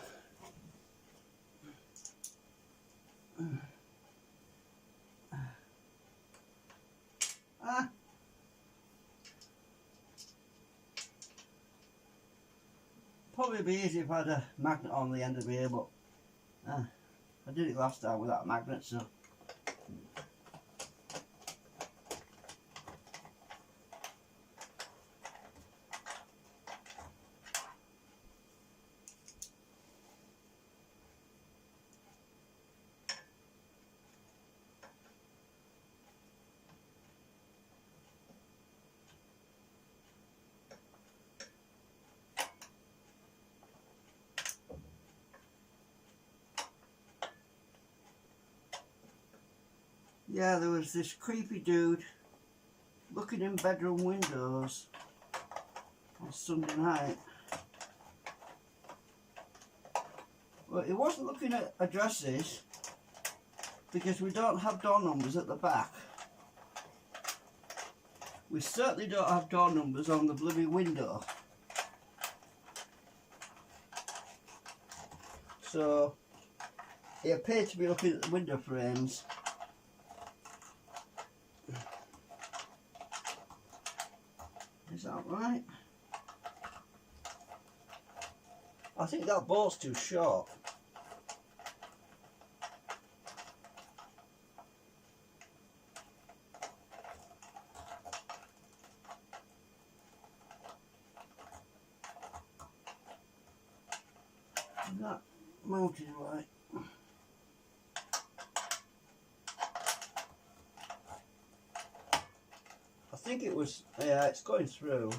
Speaker 1: Probably be easy if I had a magnet on the end of here, but I did it last time without a magnet, so. Yeah, there was this creepy dude looking in bedroom windows on Sunday night. Well, he wasn't looking at addresses because we don't have door numbers at the back. We certainly don't have door numbers on the bloody window. So he appeared to be looking at the window frames. Is that right? I think that bolt's too short. Is that mounted right? I think it was, yeah, it's going through.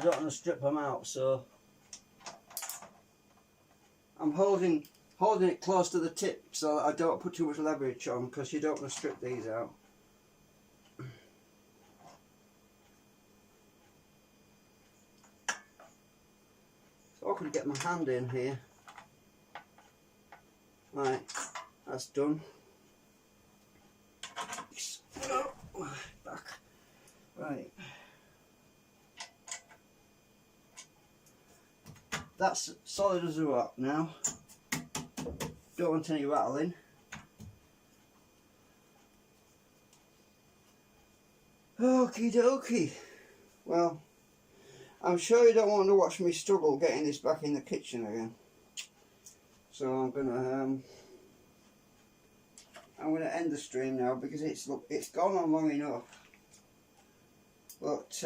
Speaker 1: don't want to strip them out, so I'm holding it close to the tip so that I don't put too much leverage on, because you don't want to strip these out. So I could get my hand in here. Right, that's done. Back. Right. That's solid as a rock now. Don't want any rattling. Okie dokie. Well, I'm sure you don't want to watch me struggle getting this back in the kitchen again. So I'm gonna end the stream now, because it's gone on long enough. But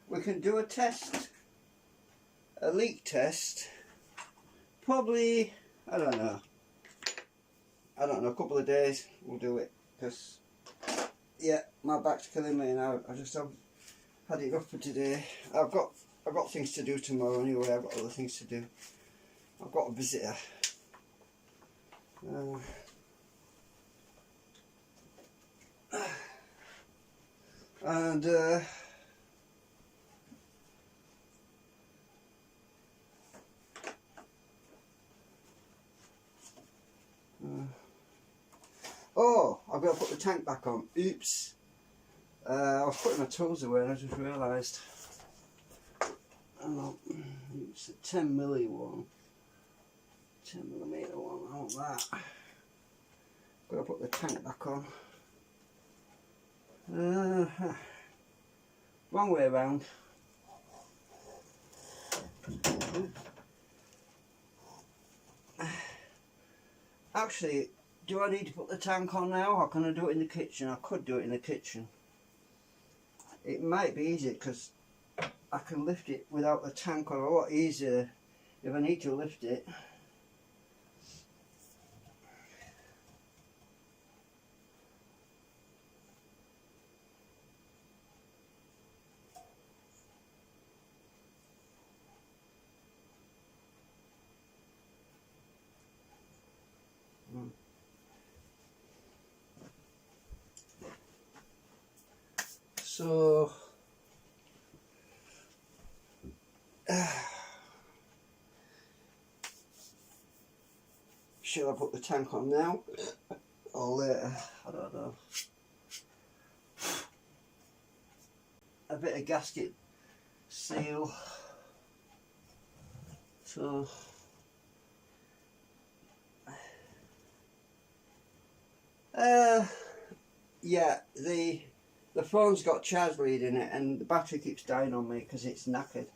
Speaker 1: we can do a test, a leak test. Probably, I don't know, a couple of days we'll do it, because yeah, my back's killing me now. I just haven't had it rough for today. I've got things to do tomorrow anyway. I've got other things to do. I've got a visitor. And oh, I've got to put the tank back on. Oops. I was putting my tools away and I just realised. It's a 10mm one. 10mm one. I want that. Got to put the tank back on. Wrong way around. Actually, do I need to put the tank on now, or can I do it in the kitchen? I could do it in the kitchen. It might be easier because I can lift it without the tank, or a lot easier if I need to lift it. So should I put the tank on now or later? I don't know. A bit of gasket seal. So yeah, the phone's got charge lead in it and the battery keeps dying on me because it's knackered.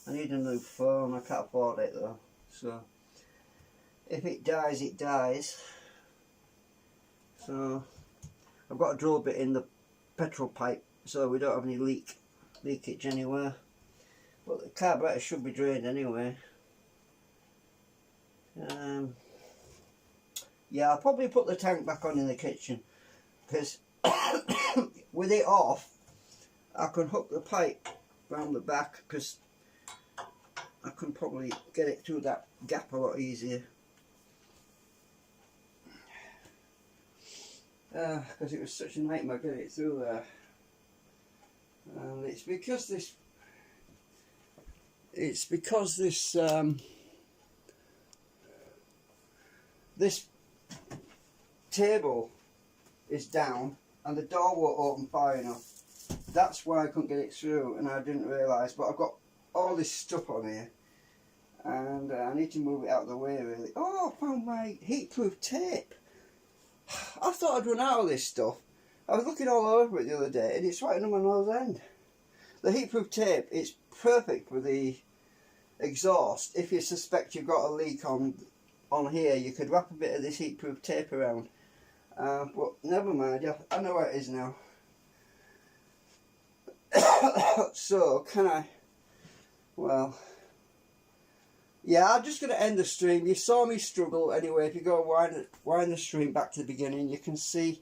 Speaker 1: I need a new phone. I can't afford it though, so if it dies, it dies. So I've got a drill bit in the petrol pipe so we don't have any leakage anywhere, but the carburetor should be drained anyway. Yeah, I'll probably put the tank back on in the kitchen, because with it off I can hook the pipe round the back, because I can probably get it through that gap a lot easier. Because it was such a nightmare getting it through there. And it's because this this table is down and the door won't open far enough. That's why I couldn't get it through, and I didn't realise, but I've got all this stuff on here and I need to move it out of the way really. Oh, I found my heatproof tape. I thought I'd run out of this stuff. I was looking all over it the other day and it's right on my nose end. The heatproof tape is perfect for the exhaust. If you suspect you've got a leak on here, you could wrap a bit of this heatproof tape around. But never mind, I know where it is now. So, can I? Well, yeah, I'm just going to end the stream. You saw me struggle anyway. If you go wind the stream back to the beginning, you can see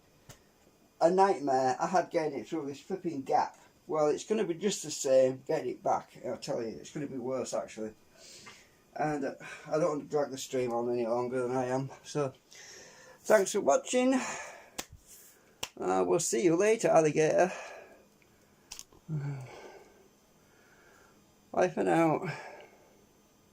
Speaker 1: a nightmare I had getting it through this flipping gap. Well, it's going to be just the same getting it back. I'll tell you, it's going to be worse actually. And I don't want to drag the stream on any longer than I am. So, thanks for watching. We'll see you later, alligator. Bye for now.